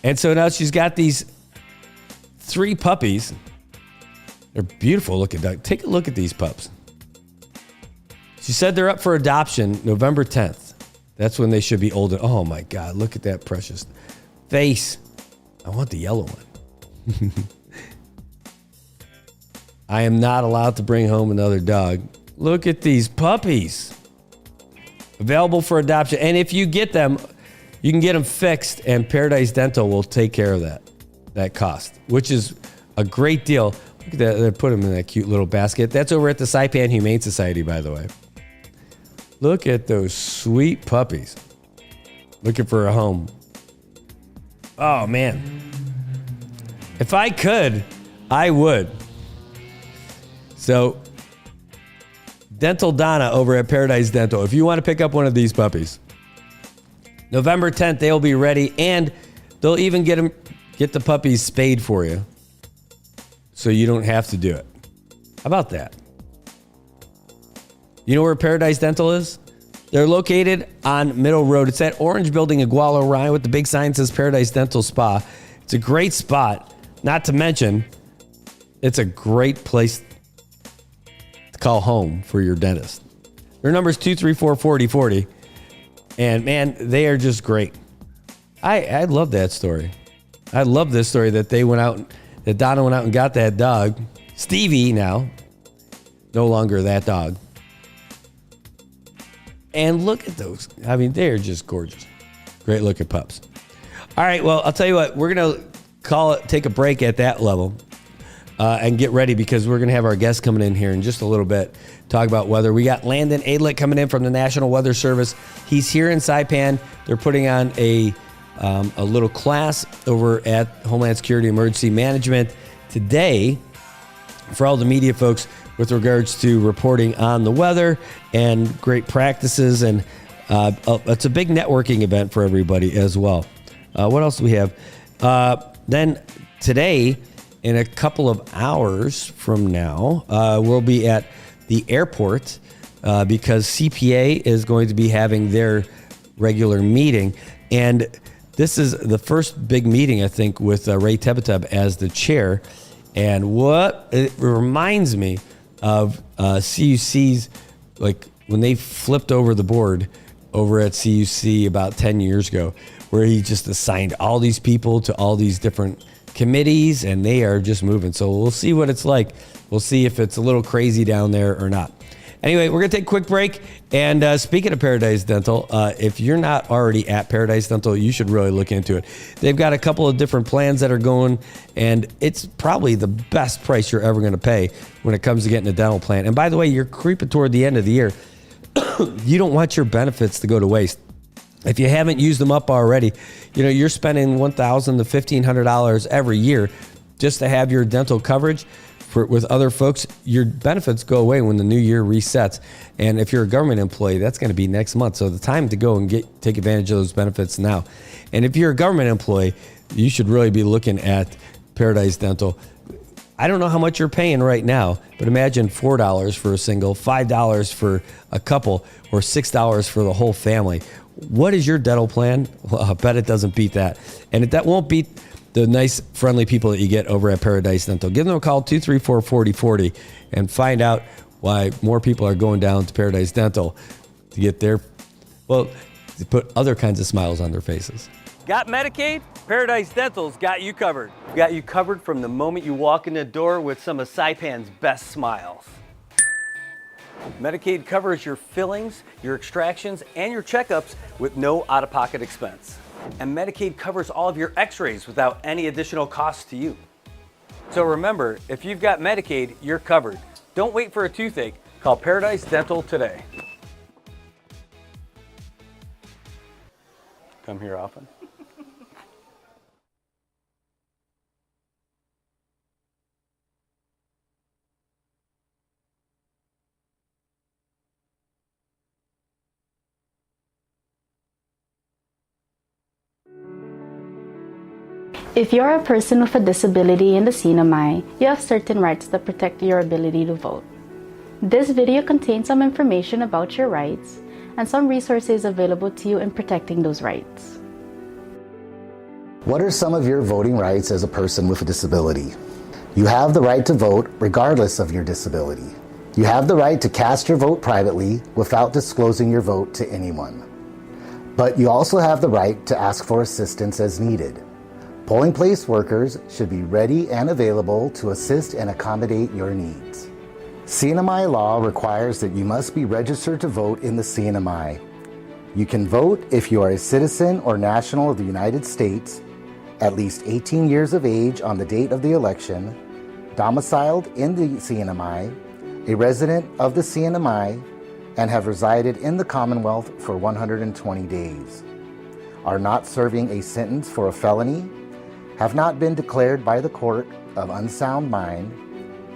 And so now she's got these 3 puppies. They're beautiful looking dogs. Take a look at these pups. She said they're up for adoption November 10th. That's when they should be older. Oh my God, look at that precious face. I want the yellow one. I am not allowed to bring home another dog. Look at these puppies. Available for adoption. And if you get them, you can get them fixed, and Paradise Dental will take care of that cost, which is a great deal. Look at that. They put them in that cute little basket. That's over at the Saipan Humane Society, by the way. Look at those sweet puppies. Looking for a home. Oh, man. If I could, I would. So, Dental Donna over at Paradise Dental. If you want to pick up one of these puppies, November 10th, they'll be ready, and they'll even get the puppies spayed for you, so you don't have to do it. How about that? You know where Paradise Dental is? They're located on Middle Road. It's that orange building in Gualo, Ryan, with the big sign that says Paradise Dental Spa. It's a great spot. Not to mention, it's a great place to call home for your dentist. Their number is 234-4040. And man, they are just great. I love that story. I love this story that that Donna went out and got that dog. Stevie now, no longer that dog. And look at those. I mean, they're just gorgeous. Great looking pups. All right, well, I'll tell you what, we're going to take a break at that level and get ready because we're going to have our guests coming in here in just a little bit, talk about weather. We got Landon Adlet coming in from the National Weather Service. He's here in Saipan. They're putting on a little class over at Homeland Security Emergency Management today for all the media folks with regards to reporting on the weather and great practices. And it's a big networking event for everybody as well. What else do we have? Then today, in a couple of hours from now, we'll be at the airport because CPA is going to be having their regular meeting. And this is the first big meeting, I think, with Ray Tebeteb as the chair. And what it reminds me of CUC's, like when they flipped over the board over at CUC about 10 years ago, where he just assigned all these people to all these different committees, and they are just moving. So we'll see what it's like. We'll see if it's a little crazy down there or not. Anyway, we're going to take a quick break. And speaking of Paradise Dental, if you're not already at Paradise Dental, you should really look into it. They've got a couple of different plans that are going, and it's probably the best price you're ever going to pay when it comes to getting a dental plan. And by the way, you're creeping toward the end of the year. You don't want your benefits to go to waste. If you haven't used them up already, you're spending $1,000 to $1,500 every year just to have your dental coverage. With other folks, your benefits go away when the new year resets. And if you're a government employee, that's going to be next month. So the time to go and take advantage of those benefits now. And if you're a government employee, you should really be looking at Paradise Dental. I don't know how much you're paying right now, but imagine $4 for a single, $5 for a couple, or $6 for the whole family. What is your dental plan? Well, I bet it doesn't beat that. And that won't beat the nice, friendly people that you get over at Paradise Dental. Give them a call, 234-4040, and find out why more people are going down to Paradise Dental to get to put other kinds of smiles on their faces. Got Medicaid? Paradise Dental's got you covered. Got you covered from the moment you walk in the door with some of Saipan's best smiles. Medicaid covers your fillings, your extractions, and your checkups with no out-of-pocket expense. And Medicaid covers all of your x-rays without any additional cost to you. So remember, if you've got Medicaid, you're covered. Don't wait for a toothache. Call Paradise Dental today. Come here often. If you're a person with a disability in the CNMI, you have certain rights that protect your ability to vote. This video contains some information about your rights and some resources available to you in protecting those rights. What are some of your voting rights as a person with a disability? You have the right to vote regardless of your disability. You have the right to cast your vote privately without disclosing your vote to anyone. But you also have the right to ask for assistance as needed. Polling place workers should be ready and available to assist and accommodate your needs. CNMI law requires that you must be registered to vote in the CNMI. You can vote if you are a citizen or national of the United States, at least 18 years of age on the date of the election, domiciled in the CNMI, a resident of the CNMI, and have resided in the Commonwealth for 120 days, are not serving a sentence for a felony, have not been declared by the court of unsound mind,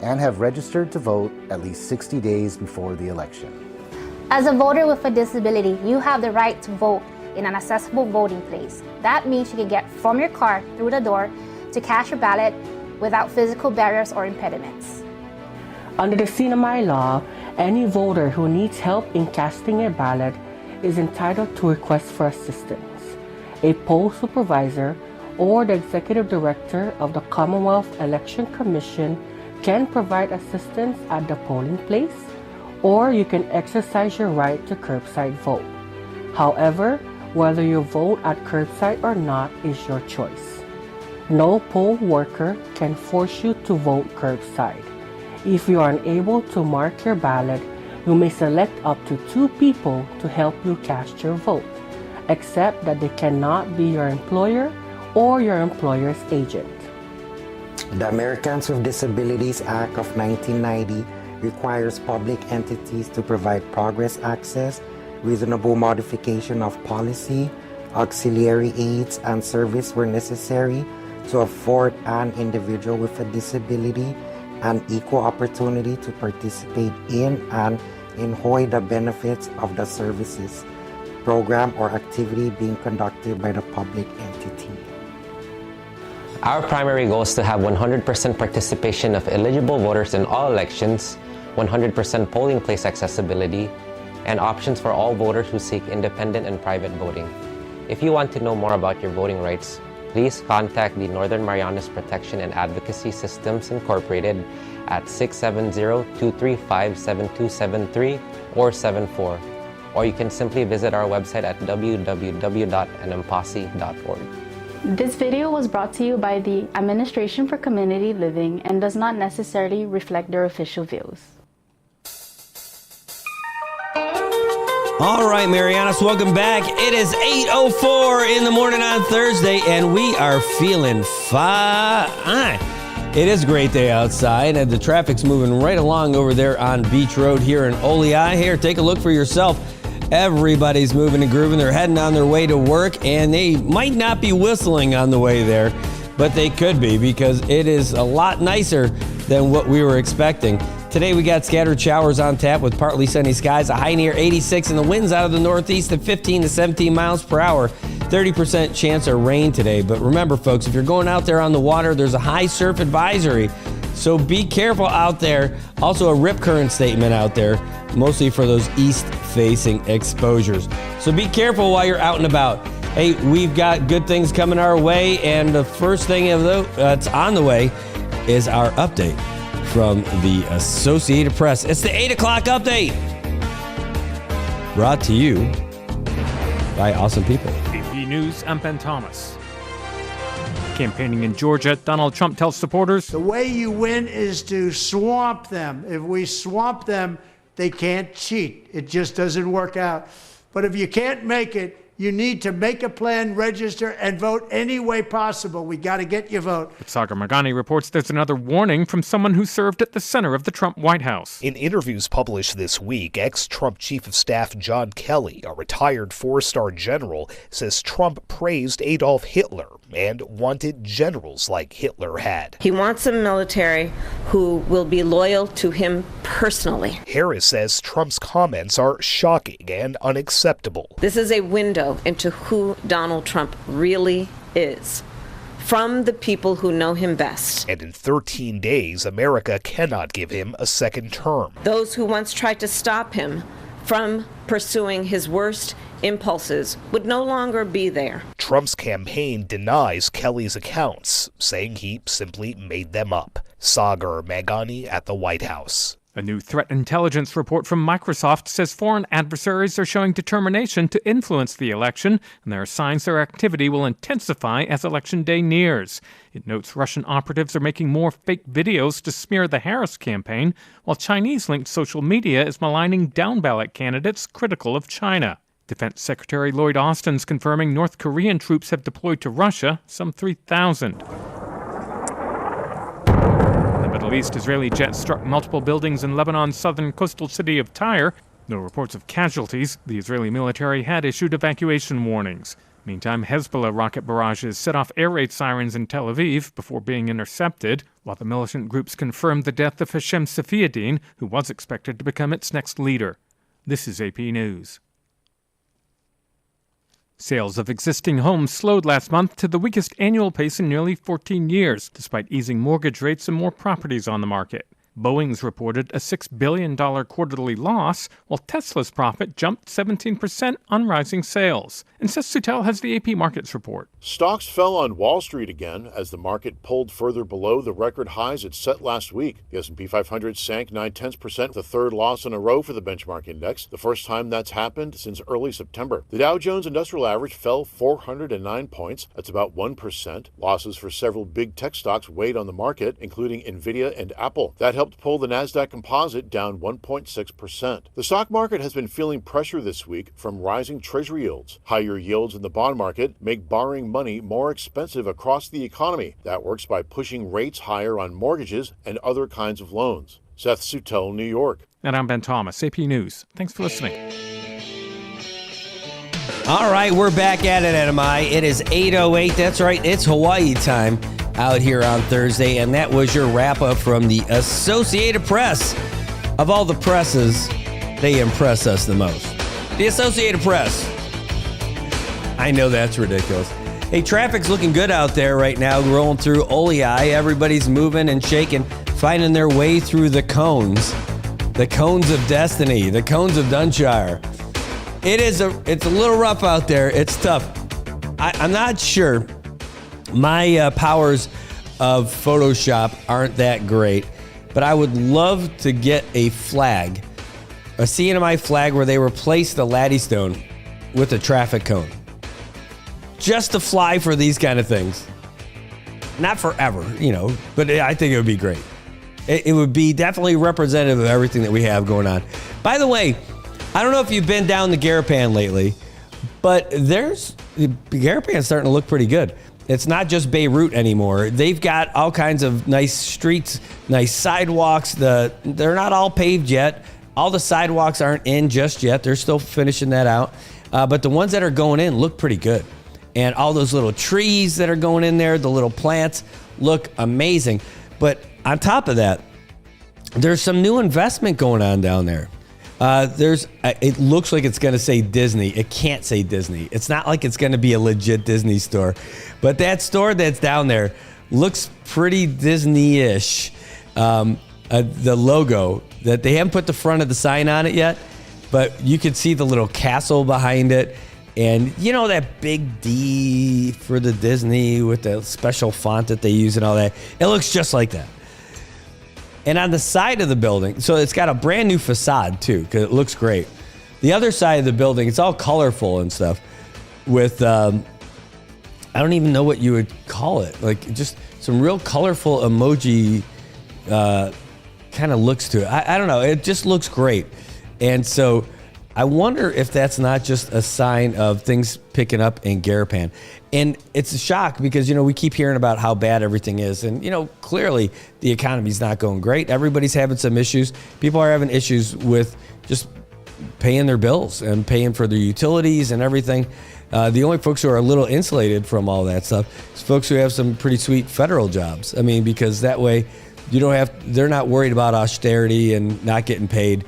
and have registered to vote at least 60 days before the election. As a voter with a disability, you have the right to vote in an accessible voting place. That means you can get from your car through the door to cast your ballot without physical barriers or impediments. Under the CNMI law, any voter who needs help in casting a ballot is entitled to request for assistance. A poll supervisor or the executive director of the Commonwealth Election Commission can provide assistance at the polling place, or you can exercise your right to curbside vote. However, whether you vote at curbside or not is your choice. No poll worker can force you to vote curbside. If you are unable to mark your ballot, you may select up to 2 people to help you cast your vote, except that they cannot be your employer or your employer's agent. The Americans with Disabilities Act of 1990 requires public entities to provide progress access, reasonable modification of policy, auxiliary aids and service where necessary to afford an individual with a disability an equal opportunity to participate in and enjoy the benefits of the services, program, or activity being conducted by the public entity. Our primary goal is to have 100% participation of eligible voters in all elections, 100% polling place accessibility, and options for all voters who seek independent and private voting. If you want to know more about your voting rights, please contact the Northern Marianas Protection and Advocacy Systems Incorporated at 670-235-7273 or 74. Or you can simply visit our website at www.nmpasi.org. This video was brought to you by the Administration for Community Living and does not necessarily reflect their official views. All right, Marianas, welcome back. It is 8:04 in the morning on Thursday, and we are feeling fine. It is a great day outside, and the traffic's moving right along over there on Beach Road here in Oleai. Here, take a look for yourself. Everybody's moving and grooving. They're heading on their way to work, and they might not be whistling on the way there, but they could be because it is a lot nicer than what we were expecting. Today we got scattered showers on tap with partly sunny skies, a high near 86, and the winds out of the northeast at 15 to 17 miles per hour. 30% chance of rain today. But remember, folks, if you're going out there on the water, there's a high surf advisory. So be careful out there. Also a rip current statement out there, mostly for those east-facing exposures. So be careful while you're out and about. Hey, we've got good things coming our way, and the first thing that's on the way is our update from the Associated Press. It's the 8 o'clock update. Brought to you by awesome people. AP News, I'm Ben Thomas. Campaigning in Georgia, Donald Trump tells supporters, The way you win is to swamp them. If we swamp them, they can't cheat. It just doesn't work out. But if you can't make it, you need to make a plan, register, and vote any way possible. We got to get your vote. Sagar Magani reports there's another warning from someone who served at the center of the Trump White House. In interviews published this week, ex-Trump Chief of Staff John Kelly, a retired four-star general, says Trump praised Adolf Hitler and wanted generals like Hitler had. He wants a military who will be loyal to him personally. Harris says Trump's comments are shocking and unacceptable. This is a window into who Donald Trump really is, from the people who know him best. And in 13 days, America cannot give him a second term. Those who once tried to stop him from pursuing his worst impulses would no longer be there. Trump's campaign denies Kelly's accounts, saying he simply made them up. Sagar Magani at the White House. A new threat intelligence report from Microsoft says foreign adversaries are showing determination to influence the election, and there are signs their activity will intensify as Election Day nears. It notes Russian operatives are making more fake videos to smear the Harris campaign, while Chinese-linked social media is maligning down-ballot candidates critical of China. Defense Secretary Lloyd Austin's confirming North Korean troops have deployed to Russia, some 3,000. Middle East, Israeli jets struck multiple buildings in Lebanon's southern coastal city of Tyre. No reports of casualties. The Israeli military had issued evacuation warnings. Meantime, Hezbollah rocket barrages set off air raid sirens in Tel Aviv before being intercepted, while the militant groups confirmed the death of Hashem Safiuddin, who was expected to become its next leader. This is AP News. Sales of existing homes slowed last month to the weakest annual pace in nearly 14 years, despite easing mortgage rates and more properties on the market. Boeing's reported a $6 billion quarterly loss, while Tesla's profit jumped 17% on rising sales. And Seth Sutel has the AP Markets report. Stocks fell on Wall Street again as the market pulled further below the record highs it set last week. The S&P 500 sank 0.9%, the third loss in a row for the benchmark index, the first time that's happened since early September. The Dow Jones Industrial Average fell 409 points. That's about 1%. Losses for several big tech stocks weighed on the market, including Nvidia and Apple. That helped pull the Nasdaq Composite down 1.6%. The stock market has been feeling pressure this week from rising treasury yields. Higher yields in the bond market make borrowing money more expensive across the economy. That works by pushing rates higher on mortgages and other kinds of loans. Seth Sutel, New York. And I'm Ben Thomas, AP News. Thanks for listening. All right, we're back at it, NMI. It is 8:08. That's right, it's Hawaii time out here on Thursday, and that was your wrap-up from the Associated Press. Of all the presses, they impress us the most. The Associated Press. I know that's ridiculous. Hey, traffic's looking good out there right now, rolling through Oleai. Everybody's moving and shaking, finding their way through the cones. The cones of destiny, the cones of Dunshire. It's a little rough out there. It's tough. I'm not sure. My powers of Photoshop aren't that great, but I would love to get a flag, a CNMI flag where they replace the Laddystone with a traffic cone. Just to fly for these kind of things. Not forever, but I think it would be great. It would be definitely representative of everything that we have going on. By the way, I don't know if you've been down the Garapan lately, but Garapan's starting to look pretty good. It's not just Beirut anymore. They've got all kinds of nice streets, nice sidewalks. They're not all paved yet. All the sidewalks aren't in just yet. They're still finishing that out. But the ones that are going in look pretty good. And all those little trees that are going in there, the little plants, look amazing. But on top of that, there's some new investment going on down there. It looks like it's going to say Disney. It can't say Disney. It's not like it's going to be a legit Disney store. But that store that's down there looks pretty Disney-ish. The logo, that they haven't put the front of the sign on it yet, but you could see the little castle behind it. And that big D for the Disney with the special font that they use and all that. It looks just like that. And on the side of the building, so it's got a brand new facade too, because it looks great. The other side of the building, it's all colorful and stuff with, I don't even know what you would call it. Like just some real colorful emoji kind of looks to it. I don't know. It just looks great. And so I wonder if that's not just a sign of things picking up in Garapan. And it's a shock because, we keep hearing about how bad everything is. And, clearly the economy's not going great. Everybody's having some issues. People are having issues with just paying their bills and paying for their utilities and everything. The only folks who are a little insulated from all that stuff is folks who have some pretty sweet federal jobs. I mean, because that way they're not worried about austerity and not getting paid.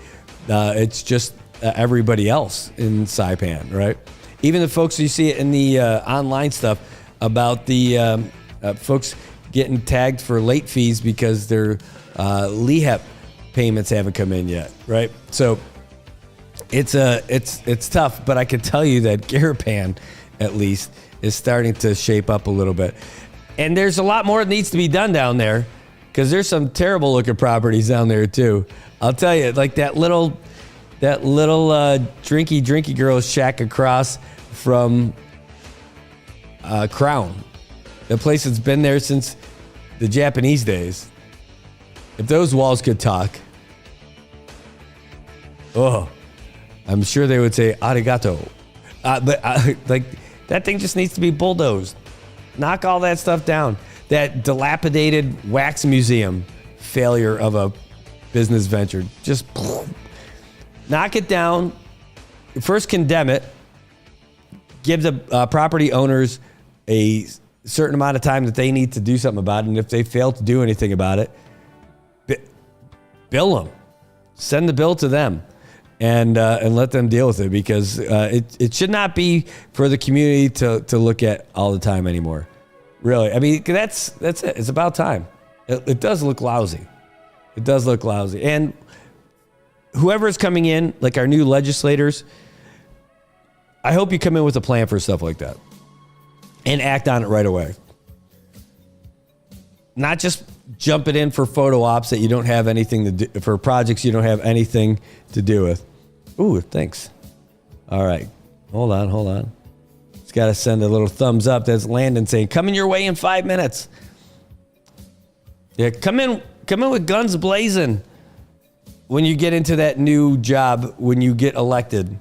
It's just everybody else in Saipan, right? Even the folks you see it in the online stuff about the folks getting tagged for late fees because their LEHEP payments haven't come in yet, right? So it's tough, but I can tell you that Garapan, at least, is starting to shape up a little bit. And there's a lot more that needs to be done down there because there's some terrible looking properties down there too. I'll tell you, like that little drinky girl shack across from Crown, the place that's been there since the Japanese days. If those walls could talk, I'm sure they would say arigato. But that thing just needs to be bulldozed. Knock all that stuff down. That dilapidated wax museum failure of a business venture. Just knock it down. First, condemn it. Give the property owners a certain amount of time that they need to do something about it. And if they fail to do anything about it, bill them. Send the bill to them and let them deal with it, because it should not be for the community to look at all the time anymore. Really. I mean, that's it. It's about time. It does look lousy. It does look lousy. And whoever's coming in, like our new legislators, I hope you come in with a plan for stuff like that and act on it right away. Not just jump it in for photo ops that you don't have anything to do, for projects you don't have anything to do with. Ooh, thanks. All right. Hold on. Just got to send a little thumbs up. That's Landon saying, coming your way in 5 minutes. Yeah, come in with guns blazing when you get into that new job, when you get elected.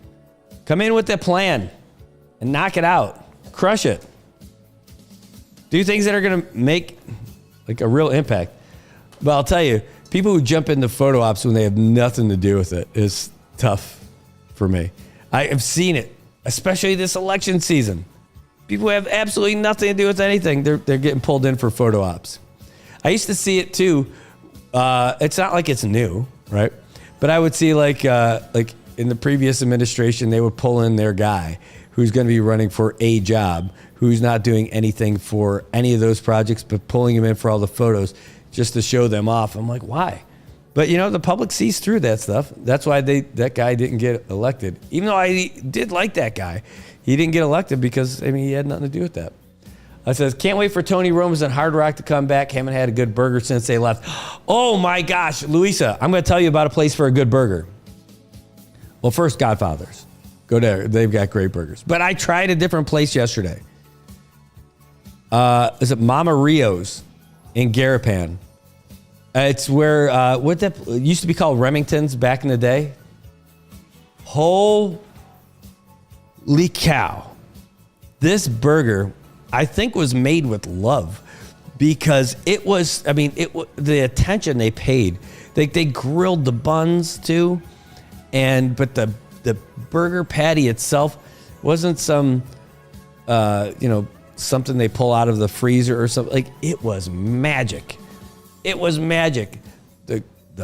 Come in with that plan and knock it out. Crush it. Do things that are going to make like a real impact. But I'll tell you, people who jump into photo ops when they have nothing to do with it is tough for me. I have seen it, especially this election season. People who have absolutely nothing to do with anything, they're getting pulled in for photo ops. I used to see it too. It's not like it's new, right? But I would see like in the previous administration, they would pull in their guy who's going to be running for a job, who's not doing anything for any of those projects, but pulling him in for all the photos just to show them off. I'm like, why? But the public sees through that stuff. That's why that guy didn't get elected. Even though I did like that guy, he didn't get elected because he had nothing to do with that. I says, can't wait for Tony Roma's and Hard Rock to come back. Haven't had a good burger since they left. Oh my gosh, Luisa, I'm going to tell you about a place for a good burger. Well, first, Godfather's. Go there. They've got great burgers. But I tried a different place yesterday. Is it Mama Rio's in Garapan? It's where what that used to be called Remington's back in the day. Holy cow! This burger, I think, was made with love, because it was. I mean, the attention they paid. They grilled the buns too, but the burger patty itself wasn't some something they pull out of the freezer or something. Like, it was magic. It was magic. The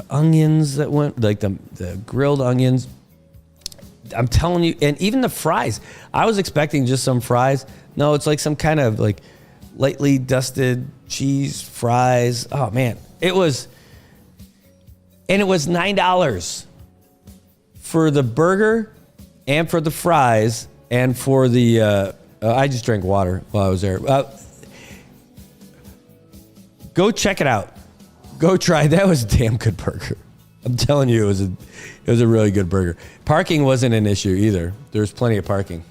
onions that went, like the grilled onions. I'm telling you, and even the fries. I was expecting just some fries. No, it's like some kind of like lightly dusted cheese fries. Oh man, it was $9 for the burger and for the fries and for the. I just drank water while I was there. Go check it out. Go try it. That was a damn good burger. I'm telling you, it was a really good burger. Parking wasn't an issue either. There was plenty of parking.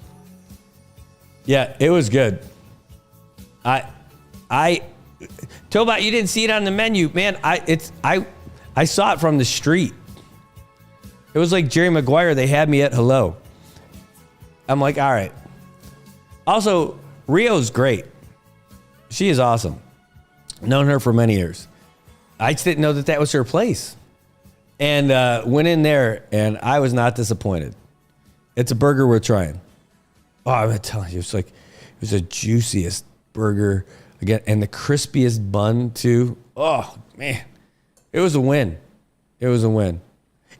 Yeah, it was good. Tobot, you didn't see it on the menu, man. I saw it from the street. It was like Jerry Maguire. They had me at hello. I'm like, all right. Also, Rio's great. She is awesome. Known her for many years. I just didn't know that was her place. And went in there, and I was not disappointed. It's a burger worth trying. Oh, I'm telling you, it was the juiciest burger again, and the crispiest bun too. Oh man, it was a win. It was a win.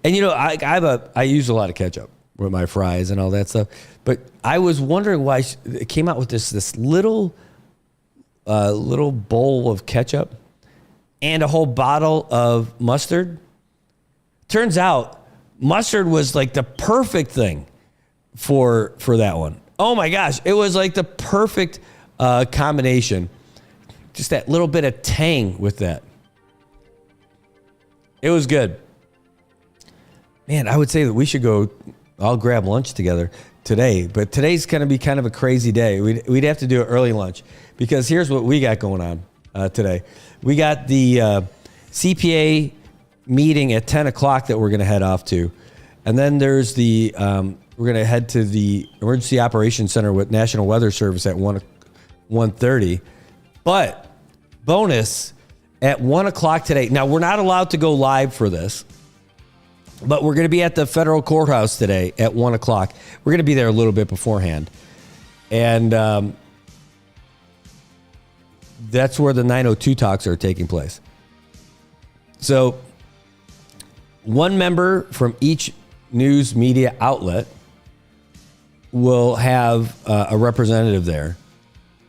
And I use a lot of ketchup with my fries and all that stuff. But I was wondering why it came out with this little bowl of ketchup and a whole bottle of mustard. Turns out mustard was like the perfect thing for that one. Oh my gosh, it was like the perfect combination. Just that little bit of tang with that. It was good. Man, I would say that we should go all grab lunch together today, but today's going to be kind of a crazy day. We'd have to do an early lunch, because here's what we got going on today. We got the CPA meeting at 10 o'clock that we're going to head off to. And then there's we're going to head to the Emergency Operations Center with National Weather Service at 1:30. But bonus, at 1 o'clock today. Now, we're not allowed to go live for this, but we're going to be at the federal courthouse today at 1 o'clock. We're going to be there a little bit beforehand. And that's where the 902 talks are taking place. So one member from each news media outlet will have a representative there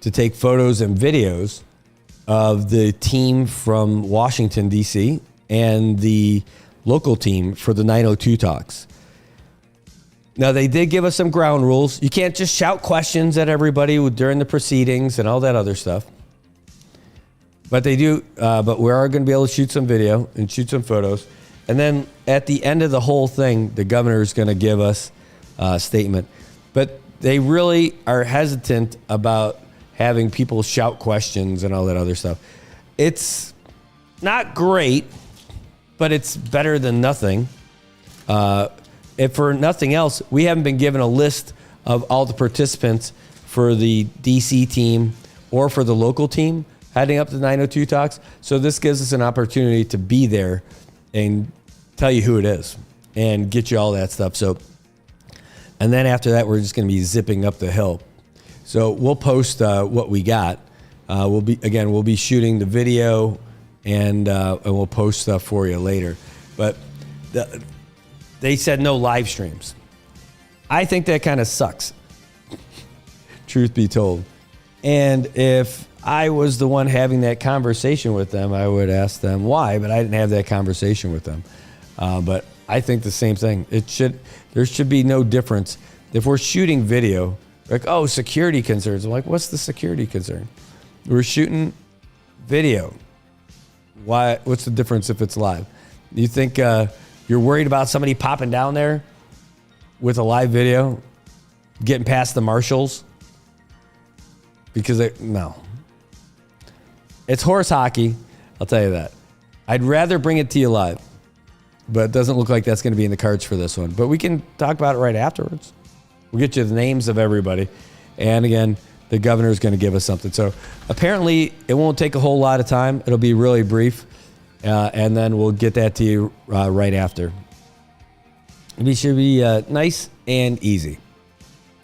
to take photos and videos of the team from Washington, D.C. and the local team for the 902 talks. Now, they did give us some ground rules. You can't just shout questions at everybody during the proceedings and all that other stuff. But they do. But we are going to be able to shoot some video and shoot some photos. And then at the end of the whole thing, the governor is going to give us a statement. But they really are hesitant about having people shout questions and all that other stuff. It's not great, but it's better than nothing. If for nothing else, we haven't been given a list of all the participants for the DC team or for the local team heading up to 902 talks. So this gives us an opportunity to be there and tell you who it is and get you all that stuff. So, and then after that, we're just going to be zipping up the hill. So we'll post what we got. We'll be shooting the video and we'll post stuff for you later. But they said no live streams. I think that kind of sucks, truth be told. And if I was the one having that conversation with them, I would ask them why, but I didn't have that conversation with them. But I think the same thing. There should be no difference. If we're shooting video, like, oh, security concerns. I'm like, what's the security concern? We're shooting video. Why? What's the difference if it's live? You think you're worried about somebody popping down there with a live video, getting past the marshals? Because no. It's horse hockey, I'll tell you that. I'd rather bring it to you live, but it doesn't look like that's going to be in the cards for this one. But we can talk about it right afterwards. We'll get you the names of everybody. And again, the governor is going to give us something. So apparently it won't take a whole lot of time. It'll be really brief. And then we'll get that to you right after. It should be nice and easy.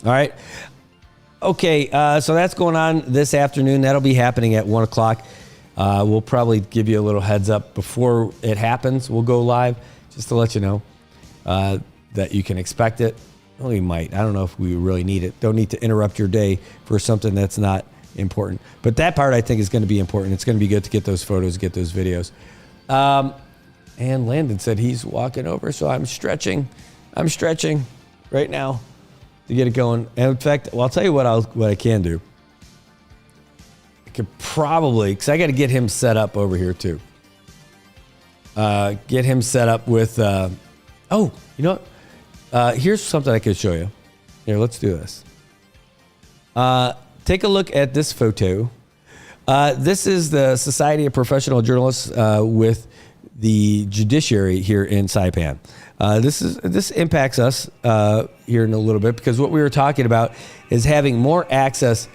All right. Okay. So that's going on this afternoon. That'll be happening at 1 o'clock. We'll probably give you a little heads up before it happens. We'll go live just to let you know that you can expect it. Well, we might. I don't know if we really need it. Don't need to interrupt your day for something that's not important. But that part I think is going to be important. It's going to be good to get those photos, get those videos. And Landon said he's walking over, so I'm stretching. I'm stretching right now to get it going. And in fact, well, I'll tell you what I can do. I could probably, because I got to get him set up over here too. Get him set up with, you know what? Here's something I could show you. Here, let's do this. Take a look at this photo. This is the Society of Professional Journalists with the judiciary here in Saipan. This impacts us here in a little bit because what we were talking about is having more access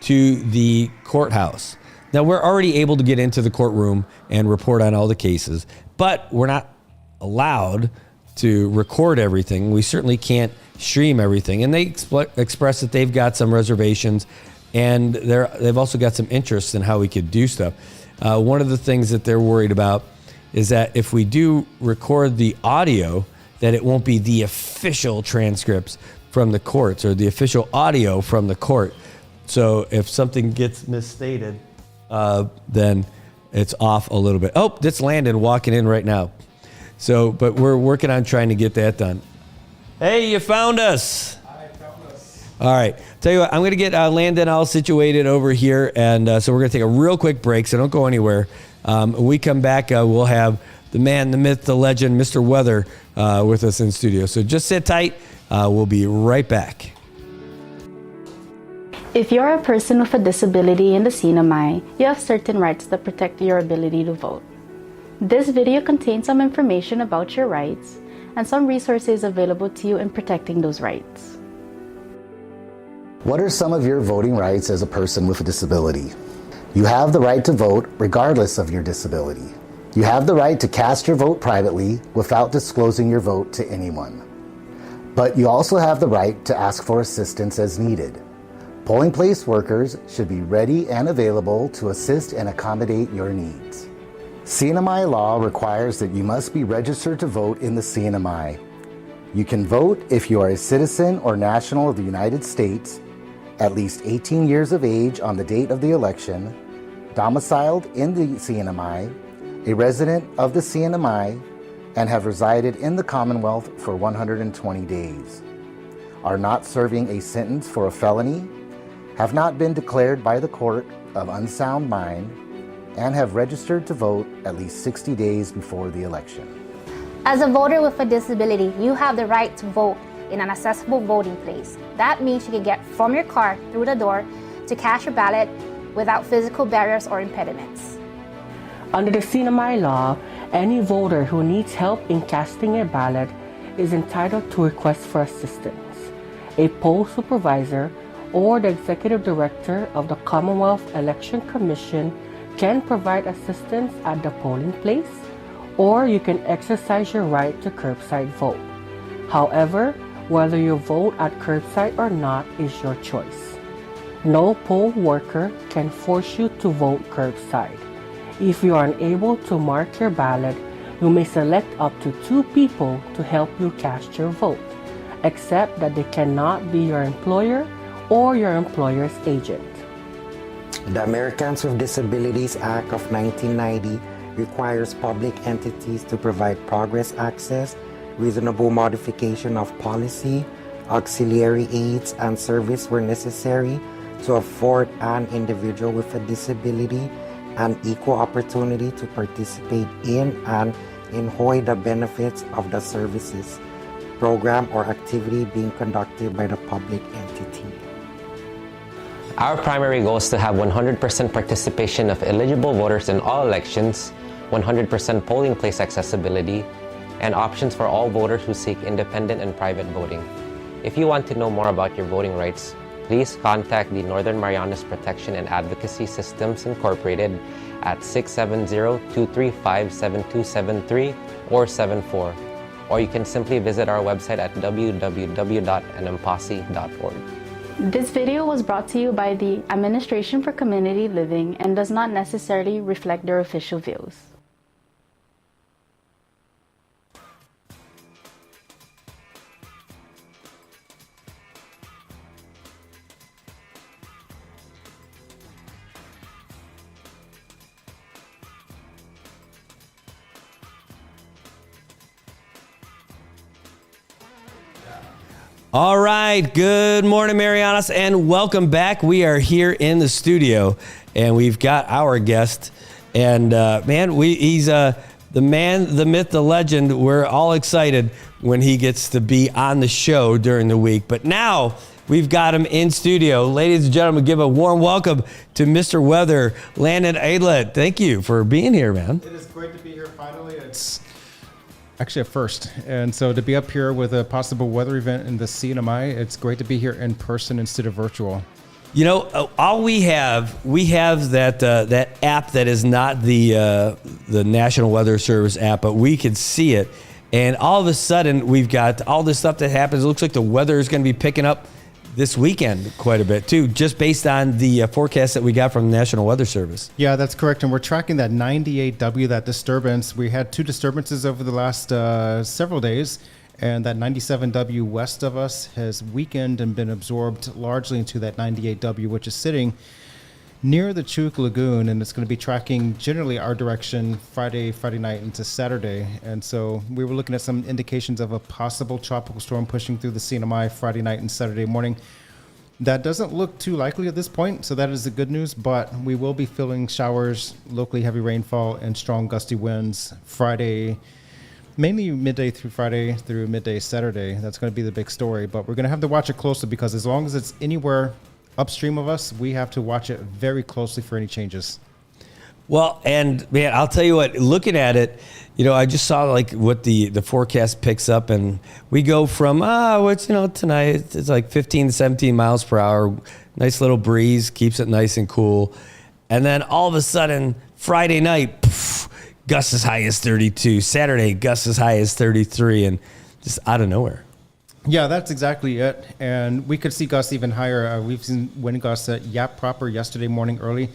to the courthouse. Now, we're already able to get into the courtroom and report on all the cases, but we're not allowed to record everything. We certainly can't stream everything. And they express that they've got some reservations and they've also got some interest in how we could do stuff. One of the things that they're worried about is that if we do record the audio, that it won't be the official transcripts from the courts or the official audio from the court. So if something gets misstated, then it's off a little bit. Oh, that's Landon walking in right now. So, but we're working on trying to get that done. Hey, you found us. I found us. All right. Tell you what, I'm going to get Landon all situated over here. And so we're going to take a real quick break, so don't go anywhere. When we come back, we'll have the man, the myth, the legend, Mr. Weather with us in studio. So just sit tight. We'll be right back. If you're a person with a disability in the Sinamay, you have certain rights that protect your ability to vote. This video contains some information about your rights and some resources available to you in protecting those rights. What are some of your voting rights as a person with a disability? You have the right to vote regardless of your disability. You have the right to cast your vote privately without disclosing your vote to anyone. But you also have the right to ask for assistance as needed. Polling place workers should be ready and available to assist and accommodate your needs. CNMI law requires that you must be registered to vote in the CNMI. You can vote if you are a citizen or national of the United States, at least 18 years of age on the date of the election, domiciled in the CNMI, a resident of the CNMI, and have resided in the Commonwealth for 120 days, are not serving a sentence for a felony, have not been declared by the court of unsound mind, and have registered to vote at least 60 days before the election. As a voter with a disability, you have the right to vote in an accessible voting place. That means you can get from your car through the door to cast your ballot without physical barriers or impediments. Under the CNMI law, any voter who needs help in casting a ballot is entitled to request for assistance. A poll supervisor or the executive director of the Commonwealth Election Commission can provide assistance at the polling place, or you can exercise your right to curbside vote. However, whether you vote at curbside or not is your choice. No poll worker can force you to vote curbside. If you are unable to mark your ballot, you may select up to 2 people to help you cast your vote, except that they cannot be your employer or your employer's agent. The Americans with Disabilities Act of 1990 requires public entities to provide progress access, reasonable modification of policy, auxiliary aids and service where necessary to afford an individual with a disability an equal opportunity to participate in and enjoy the benefits of the services, program, or activity being conducted by the public entity. Our primary goal is to have 100% participation of eligible voters in all elections, 100% polling place accessibility, and options for all voters who seek independent and private voting. If you want to know more about your voting rights, please contact the Northern Marianas Protection and Advocacy Systems Incorporated at 670-235-7273 or 74, or you can simply visit our website at www.nmposse.org. This video was brought to you by the Administration for Community Living and does not necessarily reflect their official views. All right. Good morning, Marianas, and welcome back. We are here in the studio, and we've got our guest. And he's the man, the myth, the legend. We're all excited when he gets to be on the show during the week. But now we've got him in studio. Ladies and gentlemen, give a warm welcome to Mr. Weather, Landon Aidlet. Thank you for being here, man. It is great to be here finally. It's actually a first. And so to be up here with a possible weather event in the CNMI, it's great to be here in person instead of virtual. You know, all we have that app that is not the National Weather Service app, but we can see it. And all of a sudden, we've got all this stuff that happens. It looks like the weather is going to be picking up this weekend quite a bit, too, just based on the forecast that we got from the National Weather Service. Yeah, that's correct. And we're tracking that 98W, that disturbance. We had 2 disturbances over the last several days, and that 97W west of us has weakened and been absorbed largely into that 98W, which is sitting near the Chuk Lagoon, and it's going to be tracking generally our direction Friday night into Saturday. And so we were looking at some indications of a possible tropical storm pushing through the CNMI Friday night and Saturday morning. That doesn't look too likely at this point, so that is the good news, but we will be feeling showers, locally heavy rainfall, and strong gusty winds Friday, mainly midday through Friday through midday Saturday. That's going to be the big story, but we're going to have to watch it closely because as long as it's anywhere upstream of us, we have to watch it very closely for any changes. Well, and man, I'll tell you what, looking at it, you know, I just saw like what the forecast picks up, and we go from, tonight it's like 15 to 17 miles per hour, nice little breeze, keeps it nice and cool. And then all of a sudden, Friday night, gusts as high as 32. Saturday, gusts as high as 33, and just out of nowhere. Yeah, that's exactly it. And we could see gusts even higher. We've seen wind gusts at Yap proper yesterday morning early,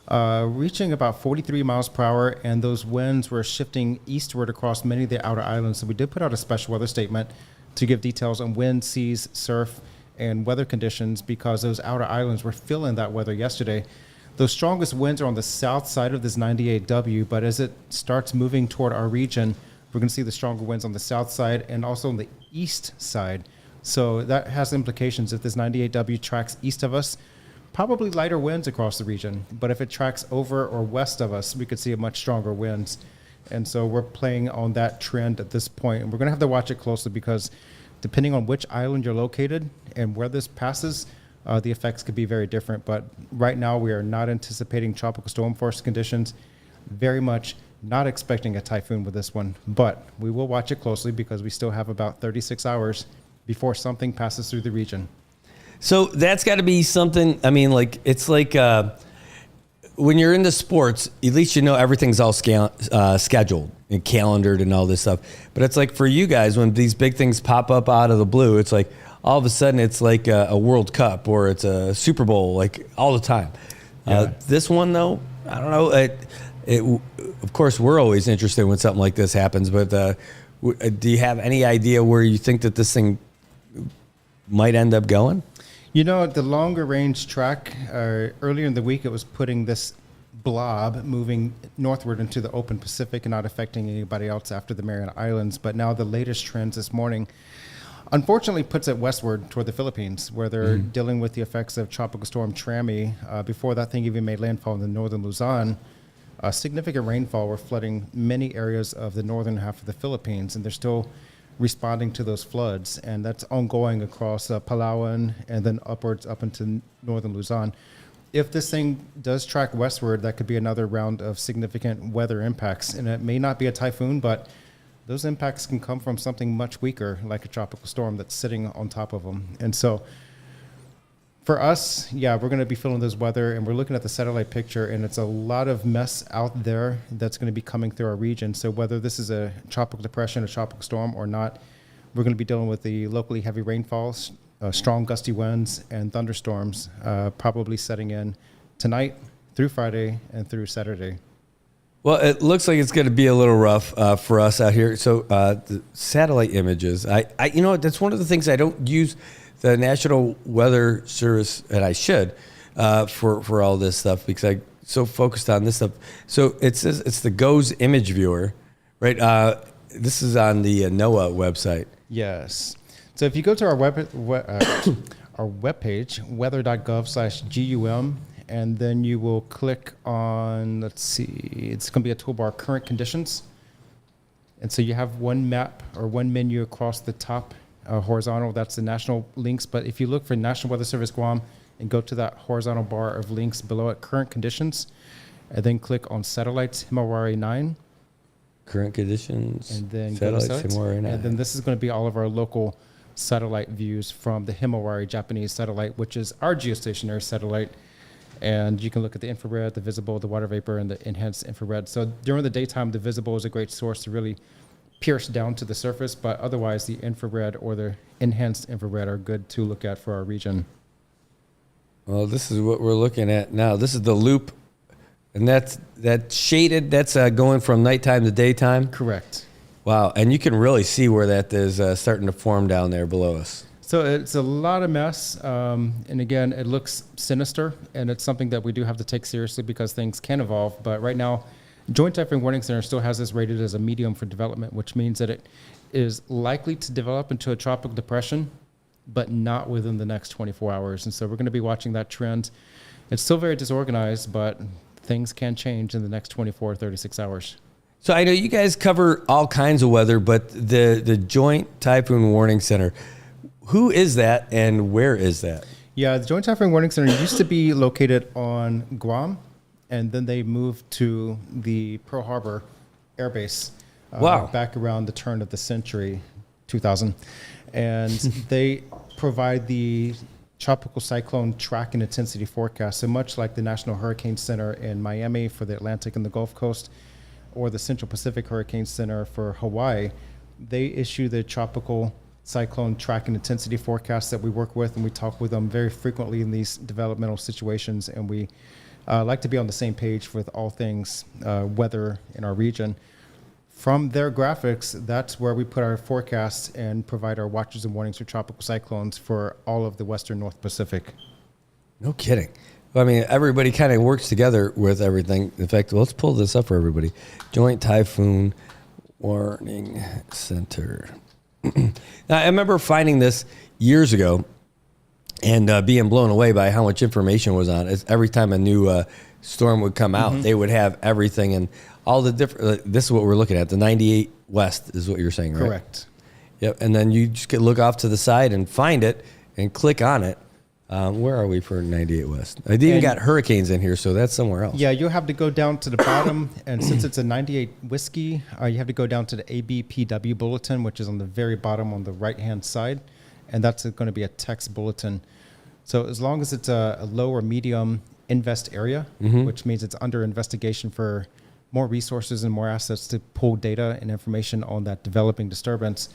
reaching about 43 miles per hour, and those winds were shifting eastward across many of the outer islands. So we did put out a special weather statement to give details on wind, seas, surf, and weather conditions because those outer islands were feeling that weather yesterday. Those strongest winds are on the south side of this 98W, but as it starts moving toward our region, we're going to see the stronger winds on the south side and also on the east side. So that has implications. If this 98W tracks east of us, probably lighter winds across the region. But if it tracks over or west of us, we could see a much stronger winds. And so we're playing on that trend at this point. And we're going to have to watch it closely because depending on which island you're located and where this passes, the effects could be very different. But right now we are not anticipating tropical storm force conditions. Very much not expecting a typhoon with this one. But we will watch it closely because we still have about 36 hours before something passes through the region. So that's got to be something. I mean, like it's like when you're into sports, at least you know everything's all scheduled and calendared and all this stuff. But it's like for you guys, when these big things pop up out of the blue, it's like all of a sudden it's like a World Cup or it's a Super Bowl, like all the time. Yeah. This one, though, I don't know. Of course, we're always interested when something like this happens. But do you have any idea where you think that this thing might end up going? You know, the longer range track, earlier in the week, it was putting this blob moving northward into the open Pacific and not affecting anybody else after the Mariana Islands. But now the latest trends this morning, unfortunately, puts it westward toward the Philippines, where they're dealing with the effects of Tropical Storm Trami. Before that thing even made landfall in the northern Luzon, significant rainfall were flooding many areas of the northern half of the Philippines, and they're still responding to those floods, and that's ongoing across Palawan and then upwards up into northern Luzon. If this thing does track westward, that could be another round of significant weather impacts, and it may not be a typhoon, but those impacts can come from something much weaker, like a tropical storm that's sitting on top of them. And so for us, yeah, we're going to be feeling this weather, and we're looking at the satellite picture, and it's a lot of mess out there that's going to be coming through our region. So whether this is a tropical depression, a tropical storm or not, we're going to be dealing with the locally heavy rainfalls, strong gusty winds, and thunderstorms probably setting in tonight through Friday and through Saturday. Well, it looks like it's going to be a little rough for us out here. So the satellite images, you know, that's one of the things I don't use the National Weather Service, and I should, for all this stuff because I'm so focused on this stuff. So it says it's the GOES image viewer, right? This is on the NOAA website. Yes. So if you go to our our webpage, weather.gov/GUM, and then you will click on, let's see, it's going to be a toolbar, current conditions. And so you have one map or one menu across the top, horizontal, that's the national links. But if you look for National Weather Service Guam and go to that horizontal bar of links below it, current conditions, and then click on satellites, Himawari 9. Current conditions, and then satellites, Himawari 9. And then this is going to be all of our local satellite views from the Himawari Japanese satellite, which is our geostationary satellite. And you can look at the infrared, the visible, the water vapor, and the enhanced infrared. So during the daytime, the visible is a great source to really pierce down to the surface, but otherwise the infrared or the enhanced infrared are good to look at for our region. Well, this is what we're looking at now. This is the loop, and that's shaded. That's going from nighttime to daytime. Correct. Wow, and you can really see where that is starting to form down there below us. So it's a lot of mess, and again, it looks sinister, and it's something that we do have to take seriously because things can evolve. But right now, Joint Typhoon Warning Center still has this rated as a medium for development, which means that it is likely to develop into a tropical depression, but not within the next 24 hours. And so we're going to be watching that trend. It's still very disorganized, but things can change in the next 24 or 36 hours. So I know you guys cover all kinds of weather, but the Joint Typhoon Warning Center, who is that and where is that? Yeah, the Joint Typhoon Warning Center used to be located on Guam, and then they moved to the Pearl Harbor Air Base back around the turn of the century, 2000. And they provide the tropical cyclone track and intensity forecast. So much like the National Hurricane Center in Miami for the Atlantic and the Gulf Coast, or the Central Pacific Hurricane Center for Hawaii, they issue the tropical cyclone track and intensity forecast that we work with, and we talk with them very frequently in these developmental situations, and we like to be on the same page with all things weather in our region. From their graphics, that's where we put our forecasts and provide our watches and warnings for tropical cyclones for all of the western North Pacific. No kidding. I mean, everybody kind of works together with everything. In fact, let's pull this up for everybody. Joint Typhoon Warning Center. Now, I remember finding this years ago and being blown away by how much information was on it. Every time a new storm would come out, they would have everything and all the different. This is what we're looking at. The 98 West is what you're saying, right? Correct. Yep. And then you just look off to the side and find it and click on it. Where are we for 98 West? I even got hurricanes in here, so that's somewhere else. Yeah, you'll have to go down to the bottom, and since it's a 98 whiskey, you have to go down to the ABPW bulletin, which is on the very bottom on the right-hand side, and that's going to be a text bulletin. So as long as it's a low or medium invest area, which means it's under investigation for more resources and more assets to pull data and information on that developing disturbance,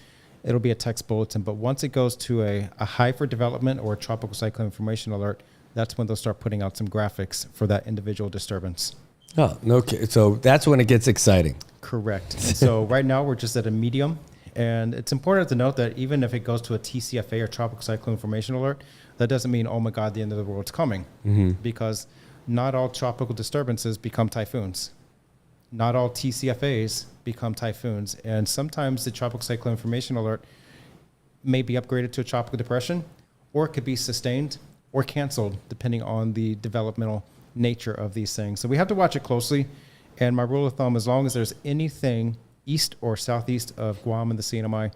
it'll be a text bulletin. But once it goes to a high for development or a tropical cyclone information alert, that's when they'll start putting out some graphics for that individual disturbance. Oh, okay. So that's when it gets exciting. Correct. So right now we're just at a medium. And it's important to note that even if it goes to a TCFA or tropical cyclone information alert, that doesn't mean, oh my God, the end of the world's coming. Because not all tropical disturbances become typhoons. Not all TCFAs become typhoons. And sometimes the tropical cyclone information alert may be upgraded to a tropical depression, or it could be sustained or canceled, depending on the developmental nature of these things. So we have to watch it closely. And my rule of thumb, as long as there's anything east or southeast of Guam and the CNMI,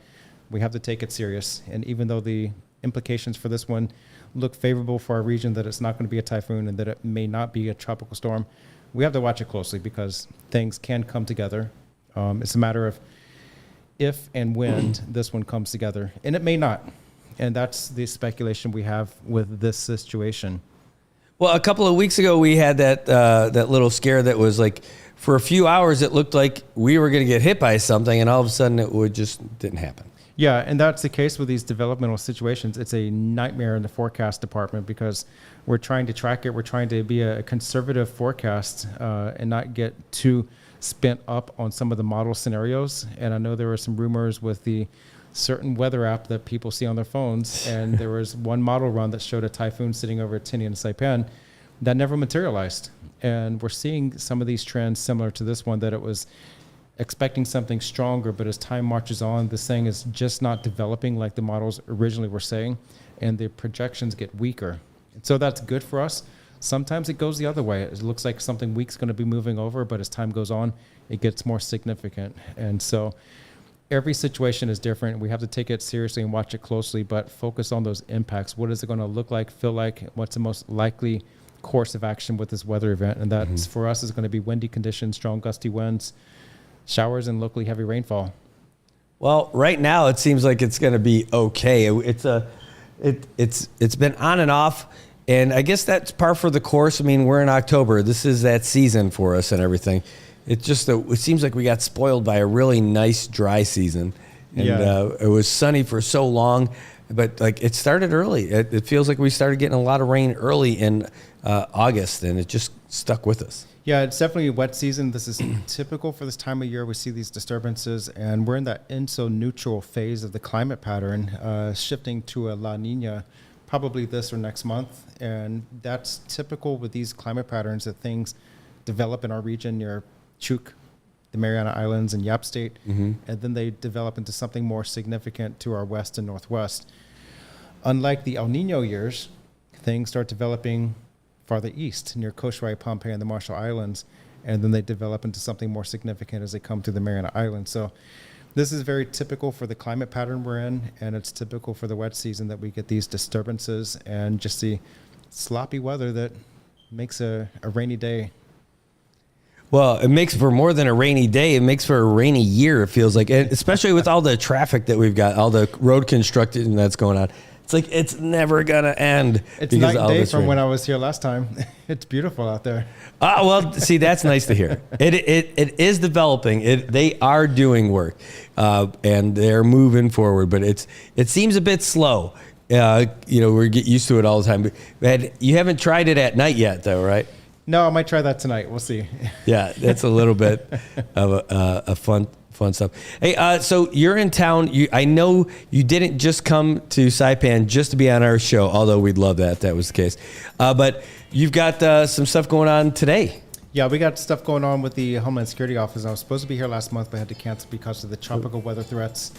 we have to take it serious. And even though the implications for this one look favorable for our region, that it's not going to be a typhoon and that it may not be a tropical storm, we have to watch it closely because things can come together. It's a matter of if and when this one comes together, and it may not. And that's the speculation we have with this situation. Well, a couple of weeks ago, we had that little scare that was like, for a few hours, it looked like we were going to get hit by something, and all of a sudden it just didn't happen. Yeah, and that's the case with these developmental situations. It's a nightmare in the forecast department because we're trying to track it. We're trying to be a conservative forecast and not get too spent up on some of the model scenarios. And I know there were some rumors with the certain weather app that people see on their phones, and there was one model run that showed a typhoon sitting over Tinian and Saipan that never materialized. And we're seeing some of these trends similar to this one, that it was expecting something stronger, but as time marches on, this thing is just not developing like the models originally were saying, and the projections get weaker. And so that's good for us. Sometimes it goes the other way. It looks like something weak's going to be moving over, but as time goes on, it gets more significant. And so every situation is different. We have to take it seriously and watch it closely, but focus on those impacts. What is it going to look like, feel like? What's the most likely course of action with this weather event? And that's for us is going to be windy conditions, strong gusty winds, showers, and locally heavy rainfall. Well, right now it seems like it's going to be okay. It's been on and off, and I guess that's par for the course. I mean, we're in October. This is that season for us and everything. It's just it seems like we got spoiled by a really nice dry season, and it was sunny for so long. But like it started early. It feels like we started getting a lot of rain early in August, and it just stuck with us. Yeah, it's definitely a wet season. This is typical for this time of year. We see these disturbances, and we're in that INSO-neutral phase of the climate pattern, shifting to a La Nina probably this or next month. And that's typical with these climate patterns, that things develop in our region near Chuuk, the Mariana Islands, and Yap State, and then they develop into something more significant to our west and northwest. Unlike the El Nino years, things start developing farther east near Kosrae, Pohnpei, and the Marshall Islands, and then they develop into something more significant as they come through the Mariana Islands. So this is very typical for the climate pattern we're in, and it's typical for the wet season that we get these disturbances and just the sloppy weather that makes a rainy day. Well, it makes for more than a rainy day. It makes for a rainy year, it feels like, and especially with all the traffic that we've got, all the road construction that's going on. It's like it's never gonna end. It's night and day from when I was here last time. It's beautiful out there. Well, see, that's nice to hear. It is developing. They are doing work, and they're moving forward. But it seems a bit slow. We get used to it all the time. But you haven't tried it at night yet, though, right? No, I might try that tonight. We'll see. Yeah, that's a little bit of a fun stuff. Hey, so you're in town. I know you didn't just come to Saipan just to be on our show, although we'd love that if that was the case. But you've got some stuff going on today. Yeah, we got stuff going on with the Homeland Security Office. I was supposed to be here last month, but had to cancel because of the tropical weather threats.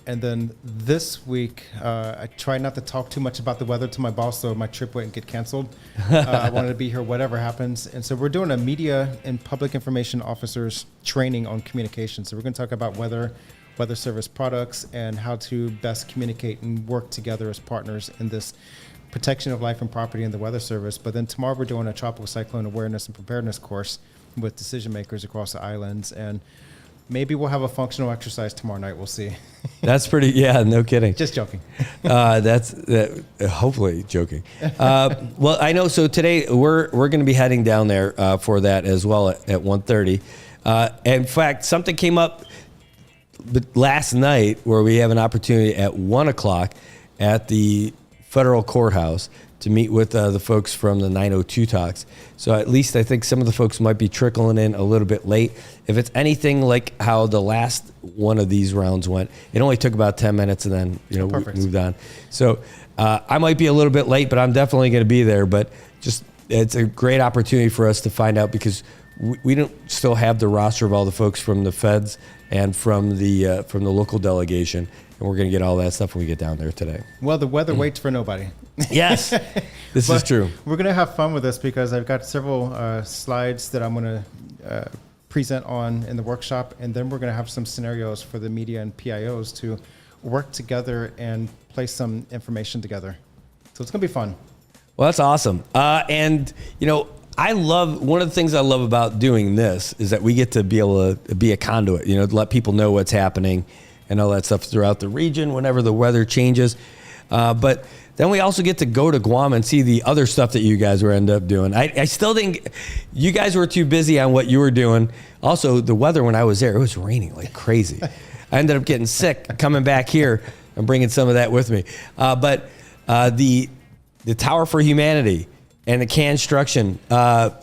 And then this week, I tried not to talk too much about the weather to my boss, so my trip wouldn't get canceled. I wanted to be here whatever happens. And so we're doing a media and public information officers training on communication. So we're going to talk about weather service products, and how to best communicate and work together as partners in this protection of life and property in the weather service. But then tomorrow we're doing a tropical cyclone awareness and preparedness course with decision makers across the islands. And maybe we'll have a functional exercise tomorrow night. We'll see. That's pretty. Yeah, no kidding. Just joking. That's hopefully joking. Well, I know. So today we're going to be heading down there for that as well at 1:30. In fact, something came up last night where we have an opportunity at 1:00 at the federal courthouse to meet with the folks from the 902 talks. So at least I think some of the folks might be trickling in a little bit late. If it's anything like how the last one of these rounds went, it only took about 10 minutes and then we moved on. So I might be a little bit late, but I'm definitely going to be there. But just it's a great opportunity for us to find out, because we don't still have the roster of all the folks from the feds and from the local delegation. And we're going to get all that stuff when we get down there today. Well, the weather waits for nobody. Yes, this is true. We're going to have fun with this because I've got several slides that I'm going to present on in the workshop. And then we're going to have some scenarios for the media and PIOs to work together and place some information together. So it's going to be fun. Well, that's awesome. And, one of the things I love about doing this is that we get to be able to be a conduit, to let people know what's happening and all that stuff throughout the region whenever the weather changes. But then we also get to go to Guam and see the other stuff that you guys were end up doing. I still think you guys were too busy on what you were doing. Also, the weather when I was there, it was raining like crazy. I ended up getting sick coming back here and bringing some of that with me. But the Tower for Humanity and the construction, can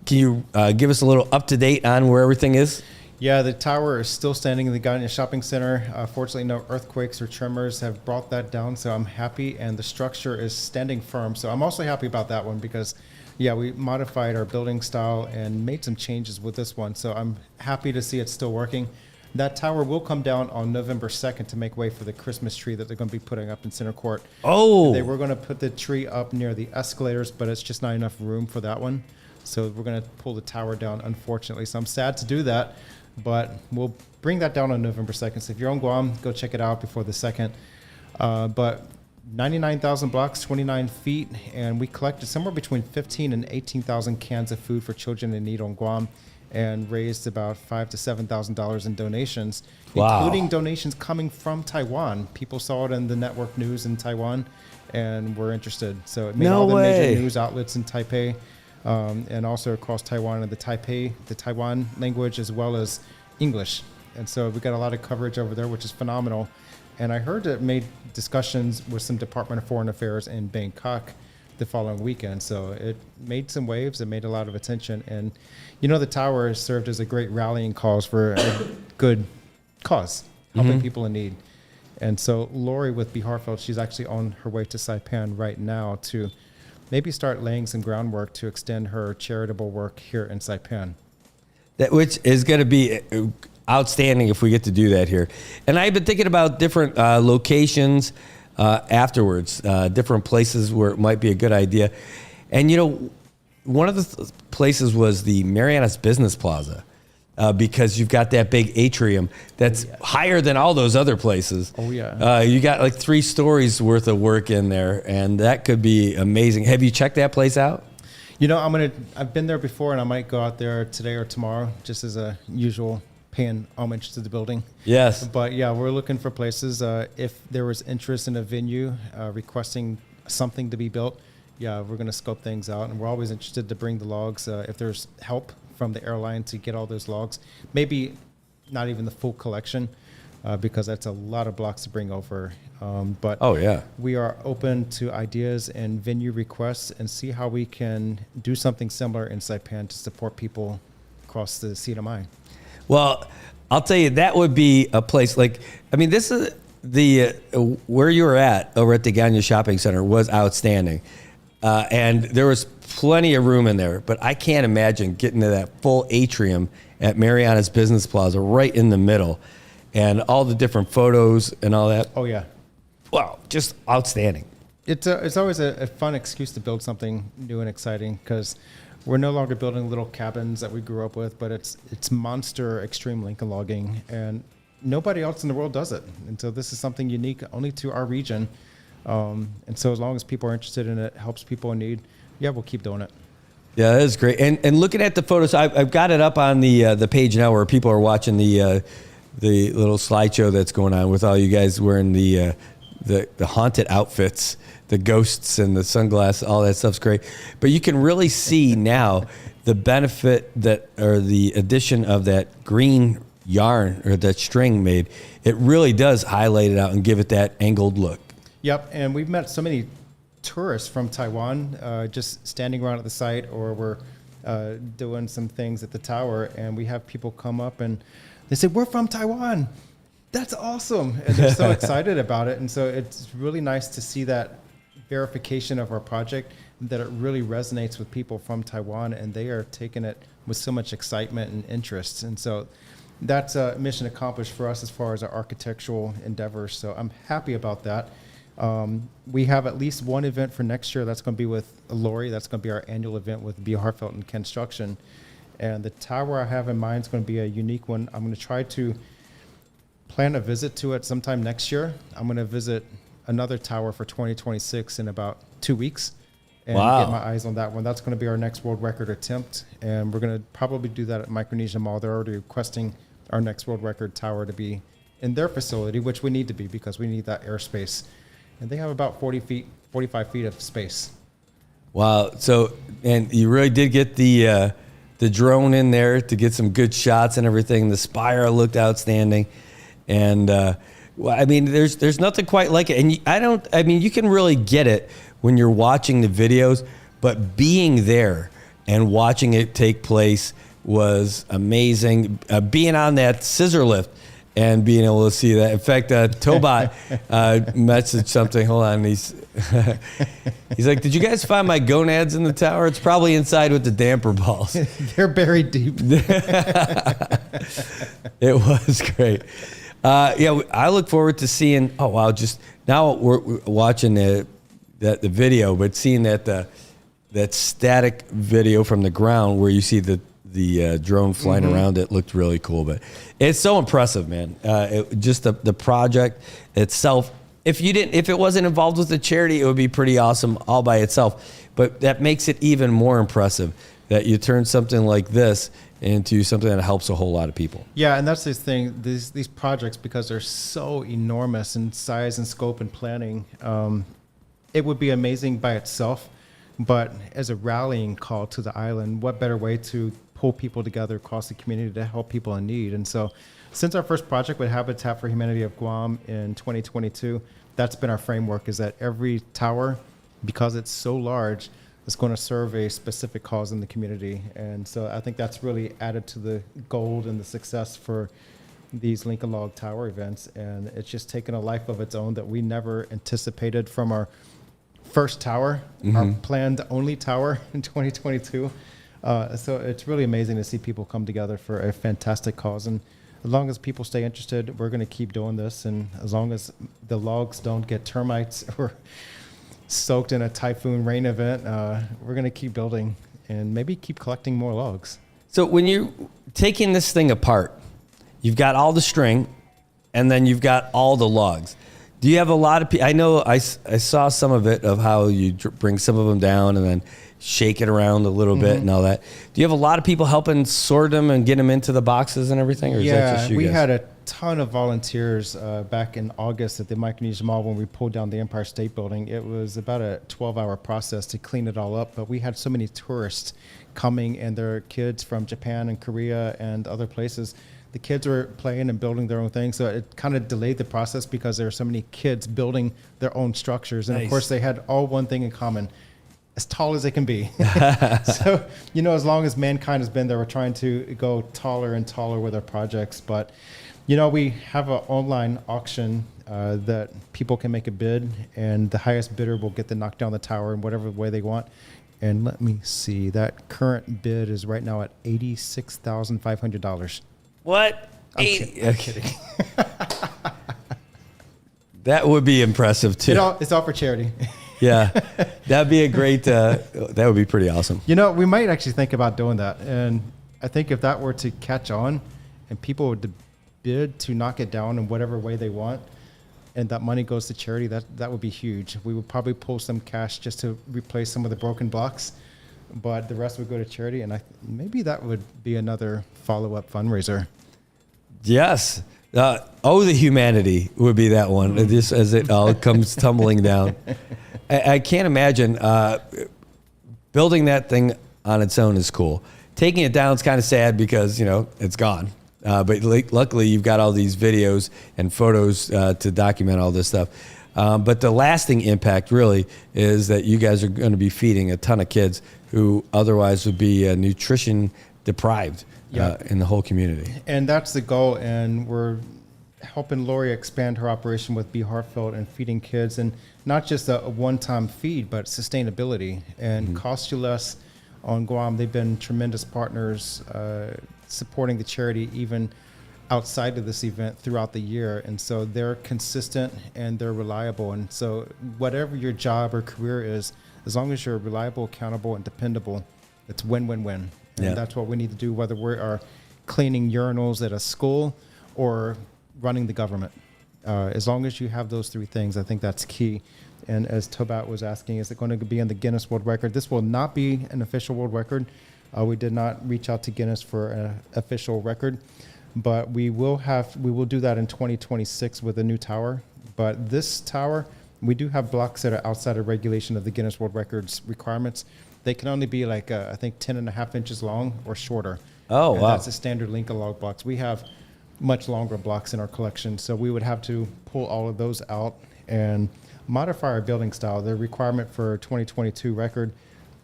you give us a little up-to-date on where everything is? Yeah, the tower is still standing in the Gardenia Shopping Center. Fortunately, no earthquakes or tremors have brought that down, so I'm happy. And the structure is standing firm, so I'm also happy about that one because, we modified our building style and made some changes with this one. So I'm happy to see it's still working. That tower will come down on November 2nd to make way for the Christmas tree that they're going to be putting up in Center Court. Oh! They were going to put the tree up near the escalators, but it's just not enough room for that one. So we're going to pull the tower down, unfortunately. So I'm sad to do that. But we'll bring that down on November 2nd. So if you're on Guam, go check it out before the 2nd. But 99,000 blocks, 29 feet, and we collected somewhere between 15 and 18,000 cans of food for children in need on Guam, and raised about $5,000 to $7,000 in donations, including donations coming from Taiwan. People saw it in the network news in Taiwan and were interested. So it made all the major news outlets in Taipei. And also across Taiwan and the Taiwan language, as well as English. And so we got a lot of coverage over there, which is phenomenal. And I heard it made discussions with some Department of Foreign Affairs in Bangkok the following weekend. So it made some waves. It made a lot of attention. And, the tower has served as a great rallying cause for a good cause, helping people in need. And so Lori with B. Hartfeld, she's actually on her way to Saipan right now to maybe start laying some groundwork to extend her charitable work here in Saipan. Which is going to be outstanding if we get to do that here. And I've been thinking about different locations afterwards, different places where it might be a good idea. And, one of the places was the Marianas Business Plaza. Because you've got that big atrium that's higher than all those other places. Oh, yeah. You got like 3 stories worth of work in there, and that could be amazing. Have you checked that place out? I've been there before, and I might go out there today or tomorrow, just as a usual paying homage to the building. Yes. But yeah, we're looking for places. If there was interest in a venue requesting something to be built, yeah, we're going to scope things out. And we're always interested to bring the logs. If there's help from the airline to get all those logs, maybe not even the full collection, because that's a lot of blocks to bring over. But oh yeah, we are open to ideas and venue requests and see how we can do something similar in Saipan to support people across the CNMI. Well, I'll tell you, that would be a place like, I mean, this is the, where you were at over at the Ganya Shopping Center was outstanding. And there was plenty of room in there, but I can't imagine getting to that full atrium at Marianas Business Plaza right in the middle and all the different photos and all that. Oh yeah. Wow, just outstanding. It's always a fun excuse to build something new and exciting, because we're no longer building little cabins that we grew up with, but it's monster extreme Lincoln logging, and nobody else in the world does it. And so this is something unique only to our region. And so as long as people are interested in it, helps people in need, yeah, we'll keep doing it. Yeah, that is great. And looking at the photos, I've got it up on the page now where people are watching the little slideshow that's going on with all you guys wearing the haunted outfits, the ghosts and the sunglasses, all that stuff's great. But you can really see now the benefit or the addition of that green yarn or that string made. It really does highlight it out and give it that angled look. Yep, and we've met so many tourists from Taiwan just standing around at the site, or we're doing some things at the tower, and we have people come up and they say, "We're from Taiwan." That's awesome. And they're so excited about it. And so it's really nice to see that verification of our project, that it really resonates with people from Taiwan, and they are taking it with so much excitement and interest. And so that's a mission accomplished for us as far as our architectural endeavors. So I'm happy about that. We have at least one event for next year. That's going to be with Lori. That's going to be our annual event with B. Hartfeld and Construction. And the tower I have in mind is going to be a unique one. I'm going to try to plan a visit to it sometime next year. I'm going to visit another tower for 2026 in about 2 weeks and Wow. get my eyes on that one. That's going to be our next world record attempt. And we're going to probably do that at Micronesia Mall. They're already requesting our next world record tower to be in their facility, which we need to be because we need that airspace. And they have about 45 feet of space. Wow. So, and you really did get the drone in there to get some good shots and everything. The spire looked outstanding. And, well, I mean, there's nothing quite like it. And you can really get it when you're watching the videos, but being there and watching it take place was amazing. Being on that scissor lift and being able to see that. In fact, Tobot messaged something. Hold on. He's like, "Did you guys find my gonads in the tower? It's probably inside with the damper balls." They're buried deep. It was great. Yeah, I look forward to seeing. Oh wow! Just now we're watching the video, but seeing that static video from the ground where you see the drone flying around it looked really cool. But it's so impressive, man. Just the project itself. If it wasn't involved with the charity, it would be pretty awesome all by itself. But that makes it even more impressive that you turn something like this into something that helps a whole lot of people. Yeah, and that's the thing. These projects, because they're so enormous in size and scope and planning, it would be amazing by itself. But as a rallying call to the island, what better way to pull people together across the community to help people in need? And so since our first project with Habitat for Humanity of Guam in 2022, that's been our framework, is that every tower, because it's so large, is going to serve a specific cause in the community. And so I think that's really added to the gold and the success for these Lincoln Log Tower events. And it's just taken a life of its own that we never anticipated from our first tower, our planned only tower in 2022. So it's really amazing to see people come together for a fantastic cause. And as long as people stay interested, we're going to keep doing this. And as long as the logs don't get termites or soaked in a typhoon rain event, we're going to keep building and maybe keep collecting more logs. So when you're taking this thing apart, you've got all the string and then you've got all the logs. Do you have a lot of people? I know I saw some of it of how you bring some of them down and then shake it around a little bit and all that. Do you have a lot of people helping sort them and get them into the boxes and everything? Or is that just you we guys? had a ton of volunteers back in August at the Micronesia Mall when we pulled down the Empire State Building. It was about a 12-hour process to clean it all up, but we had so many tourists coming and their kids from Japan and Korea and other places. The kids were playing and building their own thing, so it kind of delayed the process because there were so many kids building their own structures. And of course, they had all one thing in common: as tall as they can be. So, as long as mankind has been there, we're trying to go taller and taller with our projects. But, we have an online auction that people can make a bid, and the highest bidder will get to knock down the tower in whatever way they want. And let me see, that current bid is right now at $86,500. What? I'm kidding. That would be impressive too. It's all for charity. Yeah, that'd be a great. That would be pretty awesome. We might actually think about doing that, and I think if that were to catch on, and people would bid to knock it down in whatever way they want, and that money goes to charity, that would be huge. We would probably pull some cash just to replace some of the broken blocks, but the rest would go to charity, and maybe that would be another follow-up fundraiser. Yes. The humanity would be that one, just as it all comes tumbling down. I can't imagine building that thing on its own is cool. Taking it down is kind of sad because, it's gone. But luckily, you've got all these videos and photos to document all this stuff. But the lasting impact really is that you guys are going to be feeding a ton of kids who otherwise would be nutrition deprived in the whole community. And that's the goal. And we're helping Lori expand her operation with Be Heartfelt and feeding kids, and not just a one-time feed, but sustainability and cost you less on Guam. They've been tremendous partners supporting the charity even outside of this event throughout the year. And so they're consistent and they're reliable. And so whatever your job or career is, as long as you're reliable, accountable, and dependable, it's win-win-win. And that's what we need to do, whether we are cleaning urinals at a school or running the government. As long as you have those three things, I think that's key. And as Tobat was asking, is it going to be in the Guinness World Record? This will not be an official world record. We did not reach out to Guinness for an official record, but we will do that in 2026 with a new tower. But this tower, we do have blocks that are outside of regulation of the Guinness World Records requirements. They can only be I think 10.5 inches long or shorter. Oh, and wow. That's a standard Lincoln log blocks. We have much longer blocks in our collection, so we would have to pull all of those out and modify our building style. The requirement for 2022 record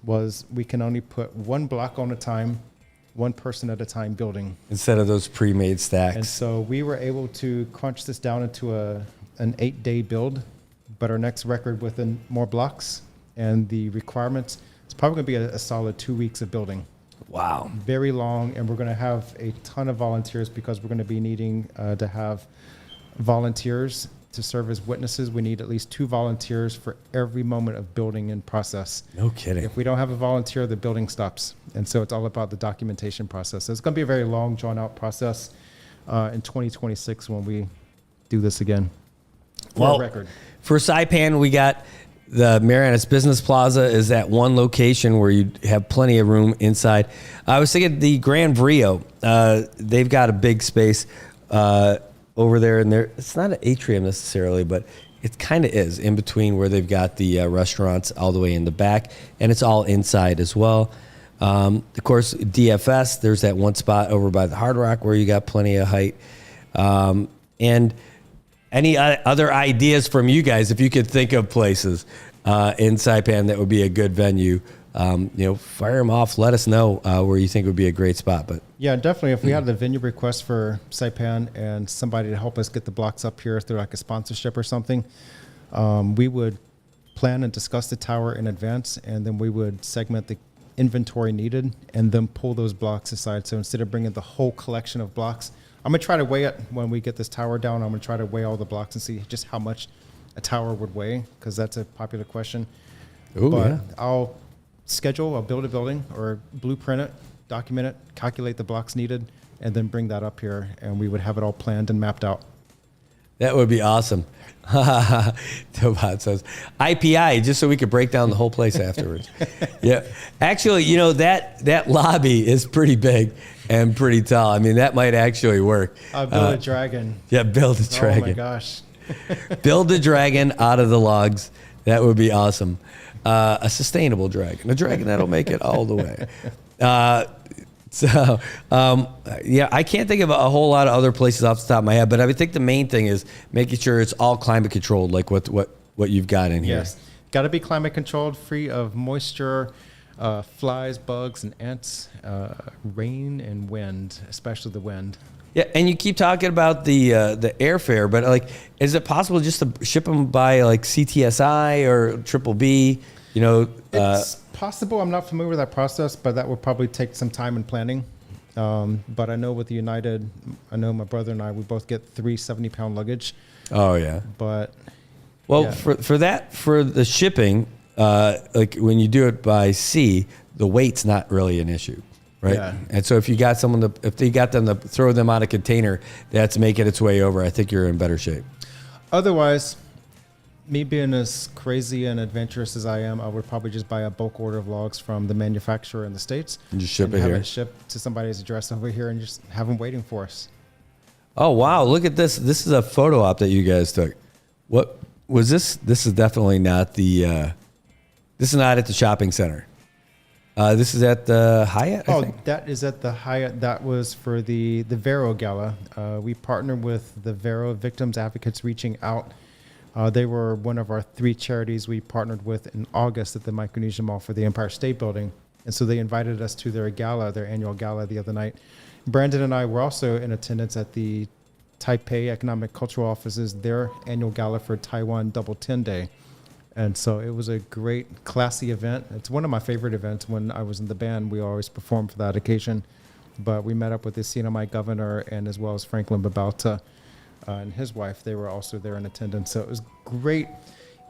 was we can only put one block on a time, one person at a time building. Instead of those pre-made stacks. And so we were able to crunch this down into an 8-day build, but our next record within more blocks and the requirements, it's probably going to be a solid 2 weeks of building. Wow. Very long, and we're going to have a ton of volunteers because we're going to be needing to have volunteers to serve as witnesses. We need at least 2 volunteers for every moment of building in process. No kidding. If we don't have a volunteer, the building stops. And so it's all about the documentation process. So it's going to be a very long, drawn-out process in 2026 when we do this again. For a record. For Saipan, we got the Marianas Business Plaza is at one location where you have plenty of room inside. I was thinking the Grand Rio. They've got a big space over there, and it's not an atrium necessarily, but it kind of is in between where they've got the restaurants all the way in the back, and it's all inside as well. Of course, DFS, there's that one spot over by the Hard Rock where you got plenty of height. And any other ideas from you guys, if you could think of places in Saipan that would be a good venue, fire them off. Let us know where you think would be a great spot. But yeah, definitely. If we had the venue request for Saipan and somebody to help us get the blocks up here through like a sponsorship or something, we would plan and discuss the tower in advance, and then we would segment the inventory needed and then pull those blocks aside. So instead of bringing the whole collection of blocks, I'm going to try to weigh it when we get this tower down. I'm going to try to weigh all the blocks and see just how much a tower would weigh, because that's a popular question. Ooh, but yeah. I'll build a building or blueprint it, document it, calculate the blocks needed, and then bring that up here, and we would have it all planned and mapped out. That would be awesome. Tobot says IPI, just so we could break down the whole place afterwards. Yeah, actually, you know, that lobby is pretty big and pretty tall. I mean, that might actually work. Build a dragon. Yeah, build a dragon. Oh my gosh. Build a dragon out of the logs. That would be awesome. A sustainable dragon, a dragon that'll make it all the way. Yeah, I can't think of a whole lot of other places off the top of my head, but I think the main thing is making sure it's all climate controlled, like what you've got in here. Yes, got to be climate controlled, free of moisture, flies, bugs, and ants, rain and wind, especially the wind. Yeah, and you keep talking about the airfare, but like, is it possible just to ship them by like CTSI or Triple B? You know, it's possible. I'm not familiar with that process, but that would probably take some time and planning. But I know with the United, I know my brother and I, we both get 3 70-pound luggage. Oh yeah. But well, yeah. for the shipping, like when you do it by sea, the weight's not really an issue, right? Yeah. And so if you got if they got them to throw them on a container that's making its way over, I think you're in better shape. Otherwise, me being as crazy and adventurous as I am, I would probably just buy a bulk order of logs from the manufacturer in the States. And just ship it have here. It shipped to somebody's address over here and just have them waiting for us. Oh, wow. Look at this. This is a photo op that you guys took. What was this? This is definitely not this is not at the shopping center. This is at the Hyatt, I think. That is at the Hyatt. That was for the Vero Gala. We partnered with the Vero Victims Advocates Reaching Out. They were one of our 3 charities we partnered with in August at the Micronesia Mall for the Empire State Building. And so they invited us to their gala, their annual gala the other night. Brandon and I were also in attendance at the Taipei Economic Cultural Office's, their annual gala for Taiwan Double 10 Day. And so it was a great, classy event. It's one of my favorite events. When I was in the band, we always performed for that occasion. But we met up with the CNMI governor and as well as Franklin Babauta and his wife. They were also there in attendance. So it was a great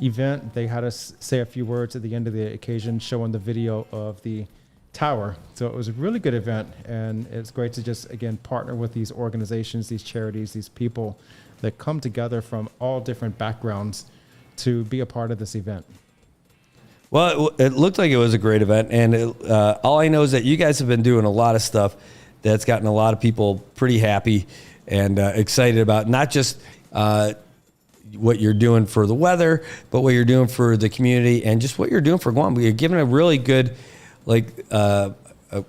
event. They had us say a few words at the end of the occasion, showing the video of the tower. So it was a really good event. And it's great to just, again, partner with these organizations, these charities, these people that come together from all different backgrounds to be a part of this event. Well, it looked like it was a great event. And all I know is that you guys have been doing a lot of stuff that's gotten a lot of people pretty happy and excited about not just what you're doing for the weather, but what you're doing for the community and just what you're doing for Guam. You're giving a really good, a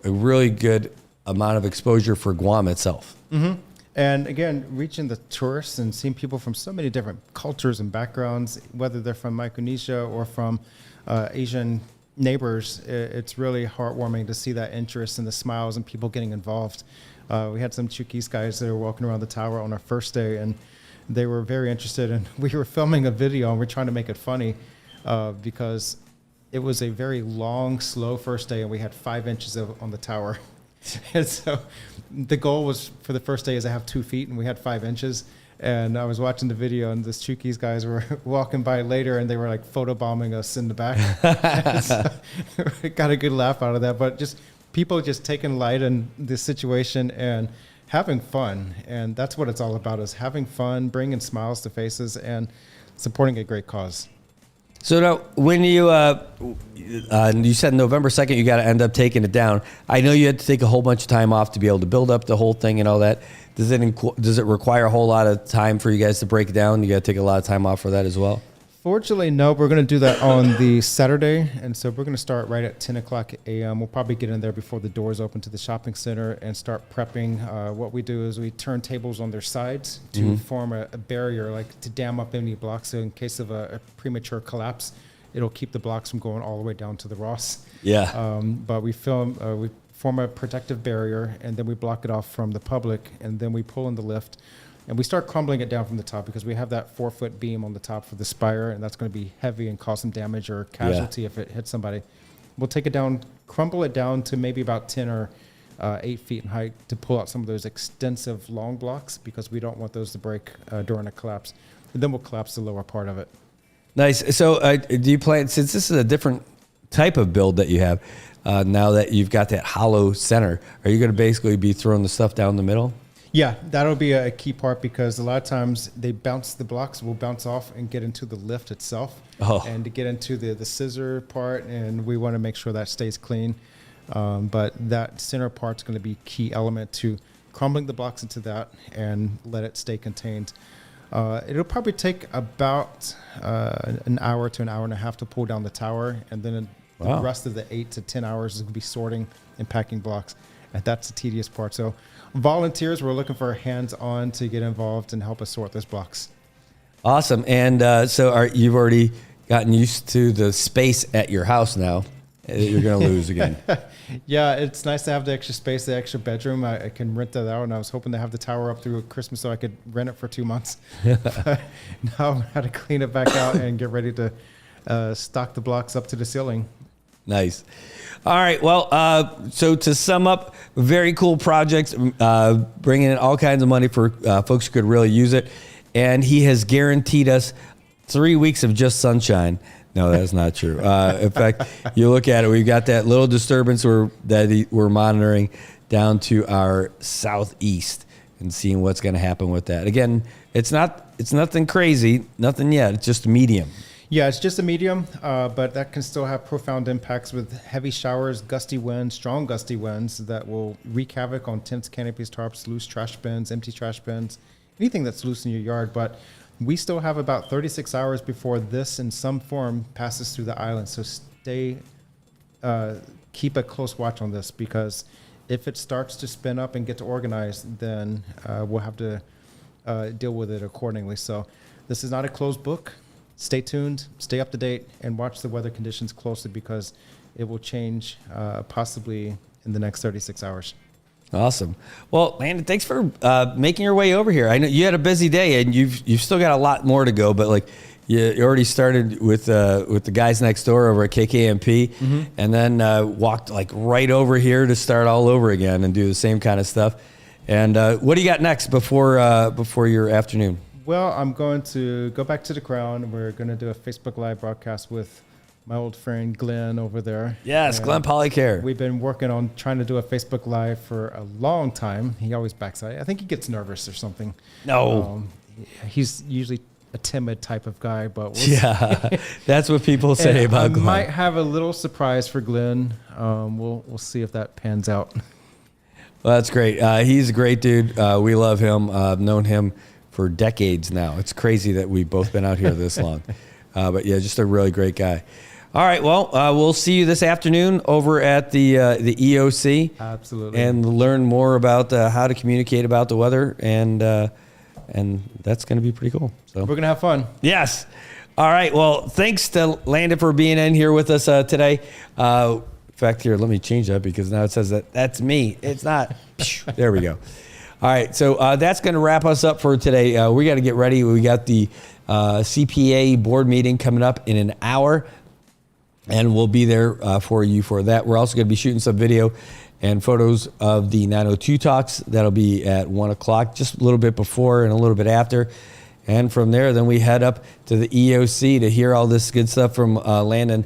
really good amount of exposure for Guam itself. Mm-hmm. And again, reaching the tourists and seeing people from so many different cultures and backgrounds, whether they're from Micronesia or from Asian neighbors, it's really heartwarming to see that interest and the smiles and people getting involved. We had some Chukis guys that were walking around the tower on our first day, and they were very interested. And we were filming a video, and we're trying to make it funny because it was a very long, slow first day, and we had 5 inches on the tower. And so the goal was for the first day is to have 2 feet, and we had 5 inches. And I was watching the video, and the Chukis guys were walking by later, and they were like photobombing us in the back. So we got a good laugh out of that. But just people just taking light in this situation and having fun. And that's what it's all about, is having fun, bringing smiles to faces, and supporting a great cause. So now, when you said November 2nd, you got to end up taking it down. I know you had to take a whole bunch of time off to be able to build up the whole thing and all that. Does it require a whole lot of time for you guys to break it down? You got to take a lot of time off for that as well? Fortunately, no. We're going to do that on the Saturday. And so we're going to start right at 10 o'clock a.m. We'll probably get in there before the doors open to the shopping center and start prepping. What we do is we turn tables on their sides to form a barrier, like to dam up any blocks. So in case of a premature collapse, it'll keep the blocks from going all the way down to the Ross. Yeah. But we form a protective barrier, and then we block it off from the public, and then we pull in the lift. And we start crumbling it down from the top because we have that 4-foot beam on the top for the spire, and that's going to be heavy and cause some damage or casualty if it hits somebody. We'll take it down, crumble it down to maybe about 10 or 8 feet in height to pull out some of those extensive long blocks because we don't want those to break during a collapse. And then we'll collapse the lower part of it. Nice. So do you plan, since this is a different type of build that you have, now that you've got that hollow center, are you going to basically be throwing the stuff down the middle? Yeah, that'll be a key part because a lot of times the blocks will bounce off and get into the lift itself. Oh. And to get into the scissor part, and we want to make sure that stays clean. But that center part's going to be key element to crumbling the blocks into that and let it stay contained. It'll probably take about an hour to an hour and a half to pull down the tower, and then the rest of the 8 to 10 hours is going to be sorting and packing blocks. And that's the tedious part. So volunteers, we're looking for hands-on to get involved and help us sort those blocks. Awesome. And you've already gotten used to the space at your house now. You're going to lose again. Yeah, it's nice to have the extra space, the extra bedroom. I can rent that out, and I was hoping to have the tower up through Christmas so I could rent it for 2 months. But now I had to clean it back out and get ready to stock the blocks up to the ceiling. Nice. All right. Well, so to sum up, very cool projects, bringing in all kinds of money for folks who could really use it. And he has guaranteed us 3 weeks of just sunshine. No, that's not true. In fact, you look at it, we've got that little disturbance that we're monitoring down to our southeast and seeing what's going to happen with that. Again, it's nothing crazy, nothing yet. It's just a medium. Yeah, it's just a medium, but that can still have profound impacts with heavy showers, gusty winds, strong gusty winds that will wreak havoc on tents, canopies, tarps, loose trash bins, empty trash bins, anything that's loose in your yard. But we still have about 36 hours before this in some form passes through the island. So keep a close watch on this, because if it starts to spin up and get to organize, then we'll have to deal with it accordingly. So this is not a closed book. Stay tuned, stay up to date, and watch the weather conditions closely, because it will change possibly in the next 36 hours. Awesome. Well, Landon, thanks for making your way over here. I know you had a busy day, and you've still got a lot more to go, but like you already started with the guys next door over at KKMP, and then walked like right over here to start all over again and do the same kind of stuff. And what do you got next before your afternoon? Well, I'm going to go back to the Crown. We're going to do a Facebook Live broadcast with my old friend Glenn over there. Yes, and Glenn Polycare. We've been working on trying to do a Facebook Live for a long time. He always backs out. I think he gets nervous or something. No. He's usually a timid type of guy, but that's what people say about Glenn. I might have a little surprise for Glenn. We'll see if that pans out. Well, that's great. He's a great dude. We love him. I've known him for decades now. It's crazy that we've both been out here this long. But yeah, just a really great guy. All right, well, we'll see you this afternoon over at the EOC. Absolutely. And learn more about how to communicate about the weather, and that's going to be pretty cool. So we're going to have fun. Yes. All right, well, thanks to Landon for being in here with us today. In fact, here, let me change that, because now it says that's me. It's not. There we go. All right, so that's going to wrap us up for today. We got to get ready. We got the CPA board meeting coming up in an hour, and we'll be there for you for that. We're also going to be shooting some video and photos of the 902 talks. That'll be at 1 o'clock, just a little bit before and a little bit after. And from there, then we head up to the EOC to hear all this good stuff from Landon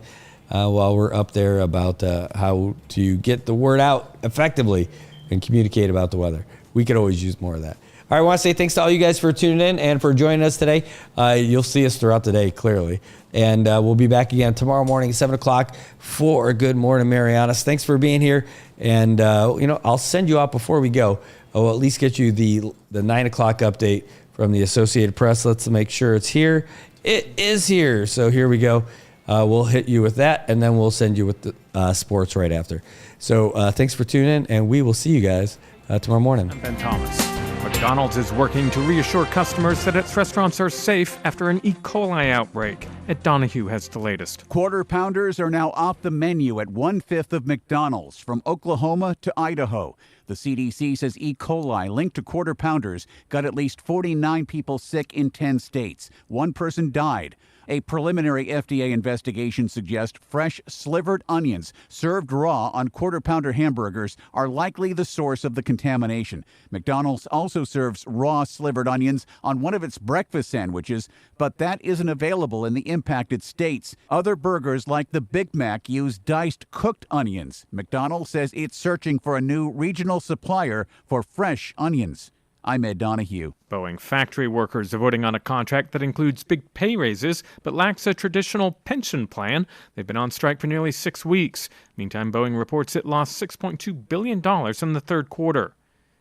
while we're up there about how to get the word out effectively and communicate about the weather. We could always use more of that. All right, I want to say thanks to all you guys for tuning in and for joining us today. You'll see us throughout the day, clearly. And we'll be back again tomorrow morning at 7 o'clock for Good Morning Marianas. Thanks for being here. And, I'll send you out before we go. I'll at least get you the 9 o'clock update from the Associated Press. Let's make sure it's here. It is here. So here we go. We'll hit you with that, and then we'll send you with the sports right after. So thanks for tuning in, and we will see you guys tomorrow morning. I'm Ben Thomas. McDonald's is working to reassure customers that its restaurants are safe after an E. coli outbreak. Ed Donahue has the latest. Quarter Pounders are now off the menu at 1/5 of McDonald's, from Oklahoma to Idaho. The CDC says E. coli linked to Quarter Pounders got at least 49 people sick in 10 states. One person died. A preliminary FDA investigation suggests fresh slivered onions served raw on Quarter Pounder hamburgers are likely the source of the contamination. McDonald's also serves raw slivered onions on one of its breakfast sandwiches, but that isn't available in the impacted states. Other burgers like the Big Mac use diced cooked onions. McDonald's says it's searching for a new regional supplier for fresh onions. I'm Ed Donahue. Boeing factory workers are voting on a contract that includes big pay raises but lacks a traditional pension plan. They've been on strike for nearly 6 weeks. Meantime, Boeing reports it lost $6.2 billion in the third quarter.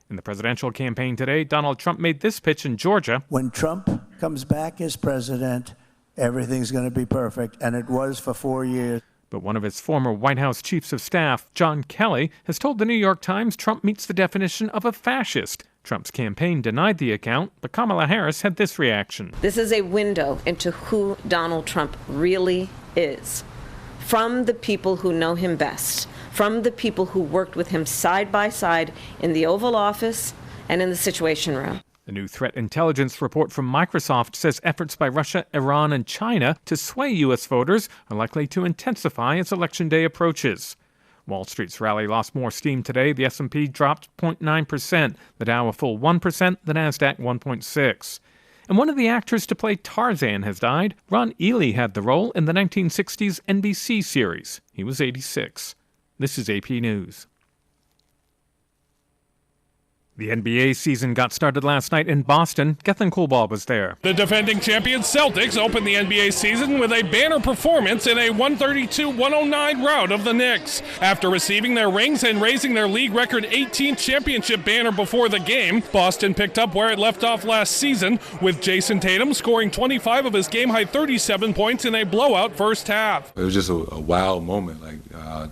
In the presidential campaign today, Donald Trump made this pitch in Georgia. When Trump comes back as president, everything's going to be perfect, and it was for 4 years. But one of his former White House chiefs of staff, John Kelly, has told the New York Times Trump meets the definition of a fascist. Trump's campaign denied the account, but Kamala Harris had this reaction. This is a window into who Donald Trump really is. From the people who know him best, from the people who worked with him side by side in the Oval Office and in the Situation Room. A new threat intelligence report from Microsoft says efforts by Russia, Iran, and China to sway U.S. voters are likely to intensify as Election Day approaches. Wall Street's rally lost more steam today. The S&P dropped 0.9%, the Dow a full 1%, the Nasdaq 1.6%. And one of the actors to play Tarzan has died. Ron Ely had the role in the 1960s NBC series. He was 86. This is AP News. The NBA season got started last night in Boston. Gethin Coolball was there. The defending champions Celtics opened the NBA season with a banner performance in a 132-109 rout of the Knicks. After receiving their rings and raising their league record 18th championship banner before the game, Boston picked up where it left off last season, with Jason Tatum scoring 25 of his game-high 37 points in a blowout first half. It was just a wow moment.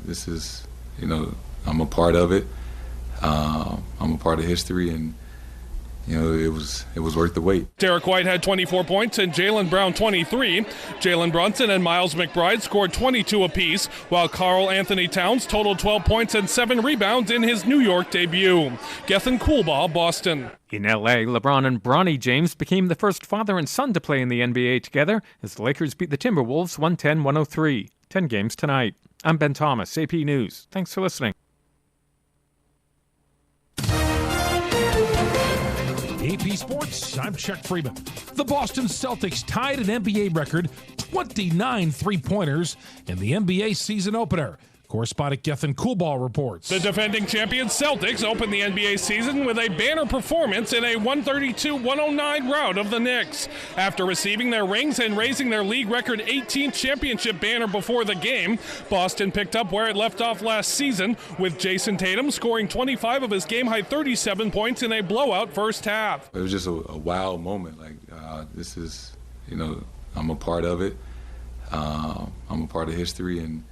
This is, I'm a part of it. I'm a part of history, and it was worth the wait. Derek White had 24 points and Jaylen Brown 23. Jalen Brunson and Miles McBride scored 22 apiece, while Karl Anthony Towns totaled 12 points and 7 rebounds in his New York debut. Gethin Coolball, Boston. In L.A., LeBron and Bronny James became the first father and son to play in the NBA together as the Lakers beat the Timberwolves 110-103. 10 games tonight. I'm Ben Thomas, AP News. Thanks for listening. AP Sports, I'm Chuck Freeman. The Boston Celtics tied an NBA record 29 three-pointers in the NBA season opener. Correspondent Gethin Coolball reports. The defending champions Celtics opened the NBA season with a banner performance in a 132-109 rout of the Knicks. After receiving their rings and raising their league record 18th championship banner before the game, Boston picked up where it left off last season, with Jason Tatum scoring 25 of his game-high 37 points in a blowout first half. It was just a wow moment. This is, I'm a part of it. I'm a part of history, and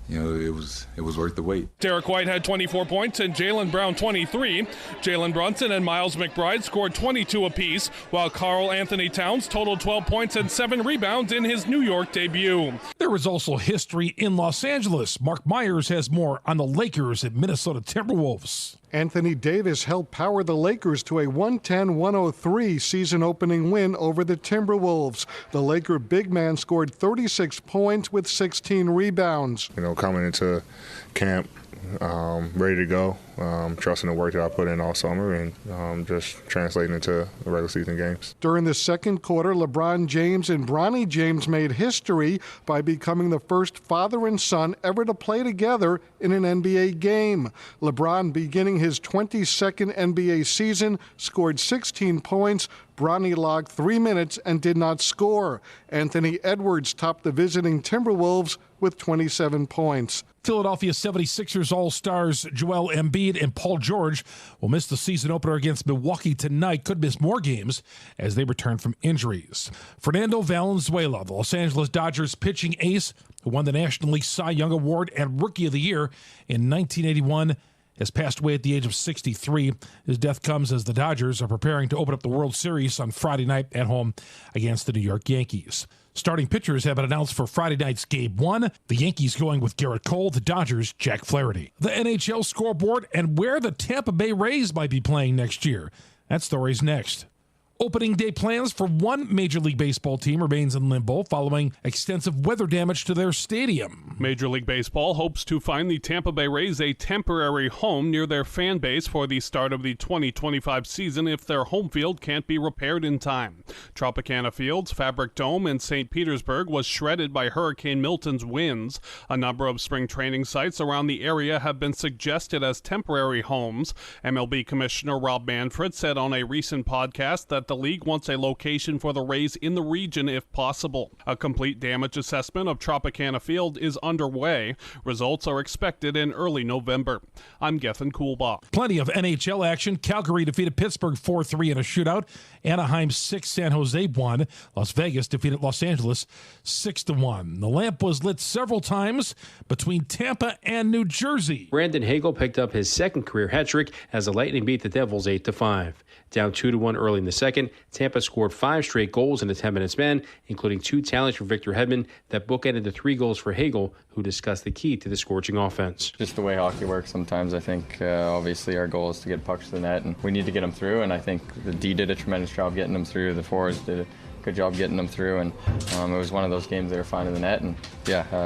it was worth the wait. Derek White had 24 points and Jaylen Brown 23. Jalen Brunson and Miles McBride scored 22 apiece, while Karl Anthony Towns totaled 12 points and 7 rebounds in his New York debut. There was also history in Los Angeles. Mark Myers has more on the Lakers and Minnesota Timberwolves. Anthony Davis helped power the Lakers to a 110-103 season-opening win over the Timberwolves. The Laker big man scored 36 points with 16 rebounds. Coming into camp, ready to go, trusting the work that I put in all summer, and just translating into the regular season games. During the second quarter, LeBron James and Bronny James made history by becoming the first father and son ever to play together in an NBA game. LeBron, beginning his 22nd NBA season, scored 16 points. Bronny logged 3 minutes and did not score. Anthony Edwards topped the visiting Timberwolves with 27 points. Philadelphia 76ers All-Stars Joel Embiid and Paul George will miss the season opener against Milwaukee tonight. Could miss more games as they return from injuries. Fernando Valenzuela, the Los Angeles Dodgers pitching ace who won the National League Cy Young Award and Rookie of the Year in 1981, has passed away at the age of 63. His death comes as the Dodgers are preparing to open up the World Series on Friday night at home against the New York Yankees. Starting pitchers have been announced for Friday night's Game 1. The Yankees going with Garrett Cole, the Dodgers, Jack Flaherty. The NHL scoreboard and where the Tampa Bay Rays might be playing next year. That story's next. Opening day plans for one Major League Baseball team remains in limbo following extensive weather damage to their stadium. Major League Baseball hopes to find the Tampa Bay Rays a temporary home near their fan base for the start of the 2025 season if their home field can't be repaired in time. Tropicana Field's Fabric Dome in St. Petersburg was shredded by Hurricane Milton's winds. A number of spring training sites around the area have been suggested as temporary homes. MLB Commissioner Rob Manfred said on a recent podcast that the league wants a location for the Rays in the region if possible. A complete damage assessment of Tropicana Field is underway. Results are expected in early November. I'm Gethin Coolbach. Plenty of NHL action. Calgary defeated Pittsburgh 4-3 in a shootout. Anaheim 6, San Jose 1. Las Vegas defeated Los Angeles 6-1. The lamp was lit several times between Tampa and New Jersey. Brandon Hagel picked up his second career hat trick as the Lightning beat the Devils 8-5. Down 2-1 early in the second, Tampa scored 5 straight goals in a 10-minute span, including 2 tallies for Victor Hedman that bookended the 3 goals for Hagel, who discussed the key to the scorching offense. Just the way hockey works sometimes. I think obviously our goal is to get pucks to the net, and we need to get them through, and I think the D did a tremendous job getting them through. The forwards did a good job getting them through, and it was one of those games they were finding the net, and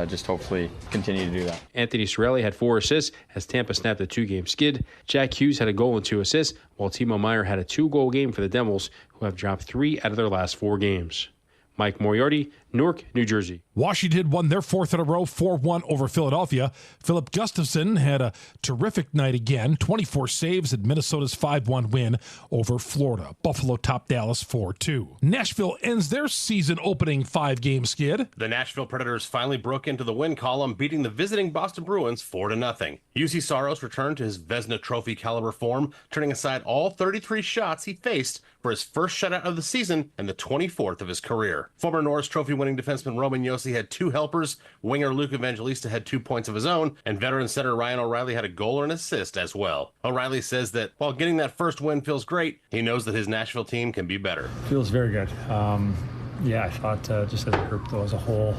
just hopefully continue to do that. Anthony Cirelli had 4 assists as Tampa snapped a 2-game skid. Jack Hughes had a goal and 2 assists, while Timo Meier had a 2-goal game for the Devils, who have dropped 3 out of their last 4 games. Mike Moriarty, Newark, New Jersey. Washington won their 4th in a row, 4-1 over Philadelphia. Philip Gustafson had a terrific night again, 24 saves in Minnesota's 5-1 win over Florida. Buffalo topped Dallas 4-2. Nashville ends their season-opening 5-game skid. The Nashville Predators finally broke into the win column, beating the visiting Boston Bruins 4-0. UC Saros returned to his Vezina Trophy caliber form, turning aside all 33 shots he faced for his first shutout of the season and the 24th of his career. Former Norris Trophy-winning defenseman Roman Josi had 2 helpers, winger Luke Evangelista had 2 points of his own, and veteran center Ryan O'Reilly had a goal or an assist as well. O'Reilly says that while getting that first win feels great, he knows that his Nashville team can be better. Feels very good. I thought just as a group, though, as a whole,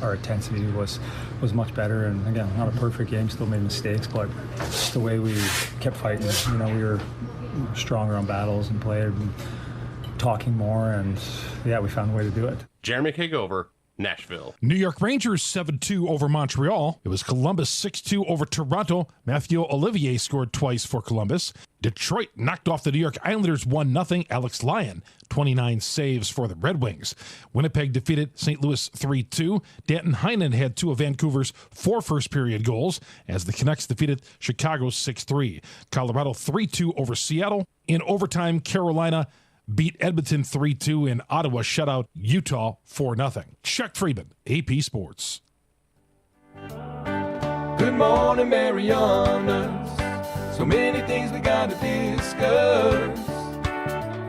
our intensity was much better. And again, not a perfect game, still made mistakes, but just the way we kept fighting. We were stronger on battles and played and talking more, and we found a way to do it. Jeremy Kagover, Nashville. New York Rangers 7-2 over Montreal. It was Columbus 6-2 over Toronto. Matthew Olivier scored twice for Columbus. Detroit knocked off the New York Islanders 1-0. Alex Lyon, 29 saves for the Red Wings. Winnipeg defeated St. Louis 3-2. Danton Heinen had 2 of Vancouver's 4 first-period goals as the Canucks defeated Chicago 6-3. Colorado 3-2 over Seattle. In overtime, Carolina beat Edmonton 3-2, and Ottawa shut out Utah 4-0. Chuck Freeman, AP Sports. Good morning, Marianas. So many things we got to discuss.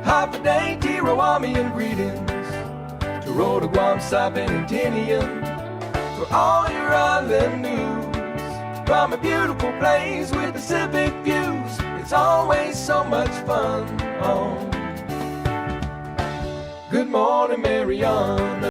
Happy day, Tirawami greetings to Rhoda, Guam, Saipan, and Tinian. For all your island news from a beautiful place with Pacific views. It's always so much fun on Good Morning, Mariana.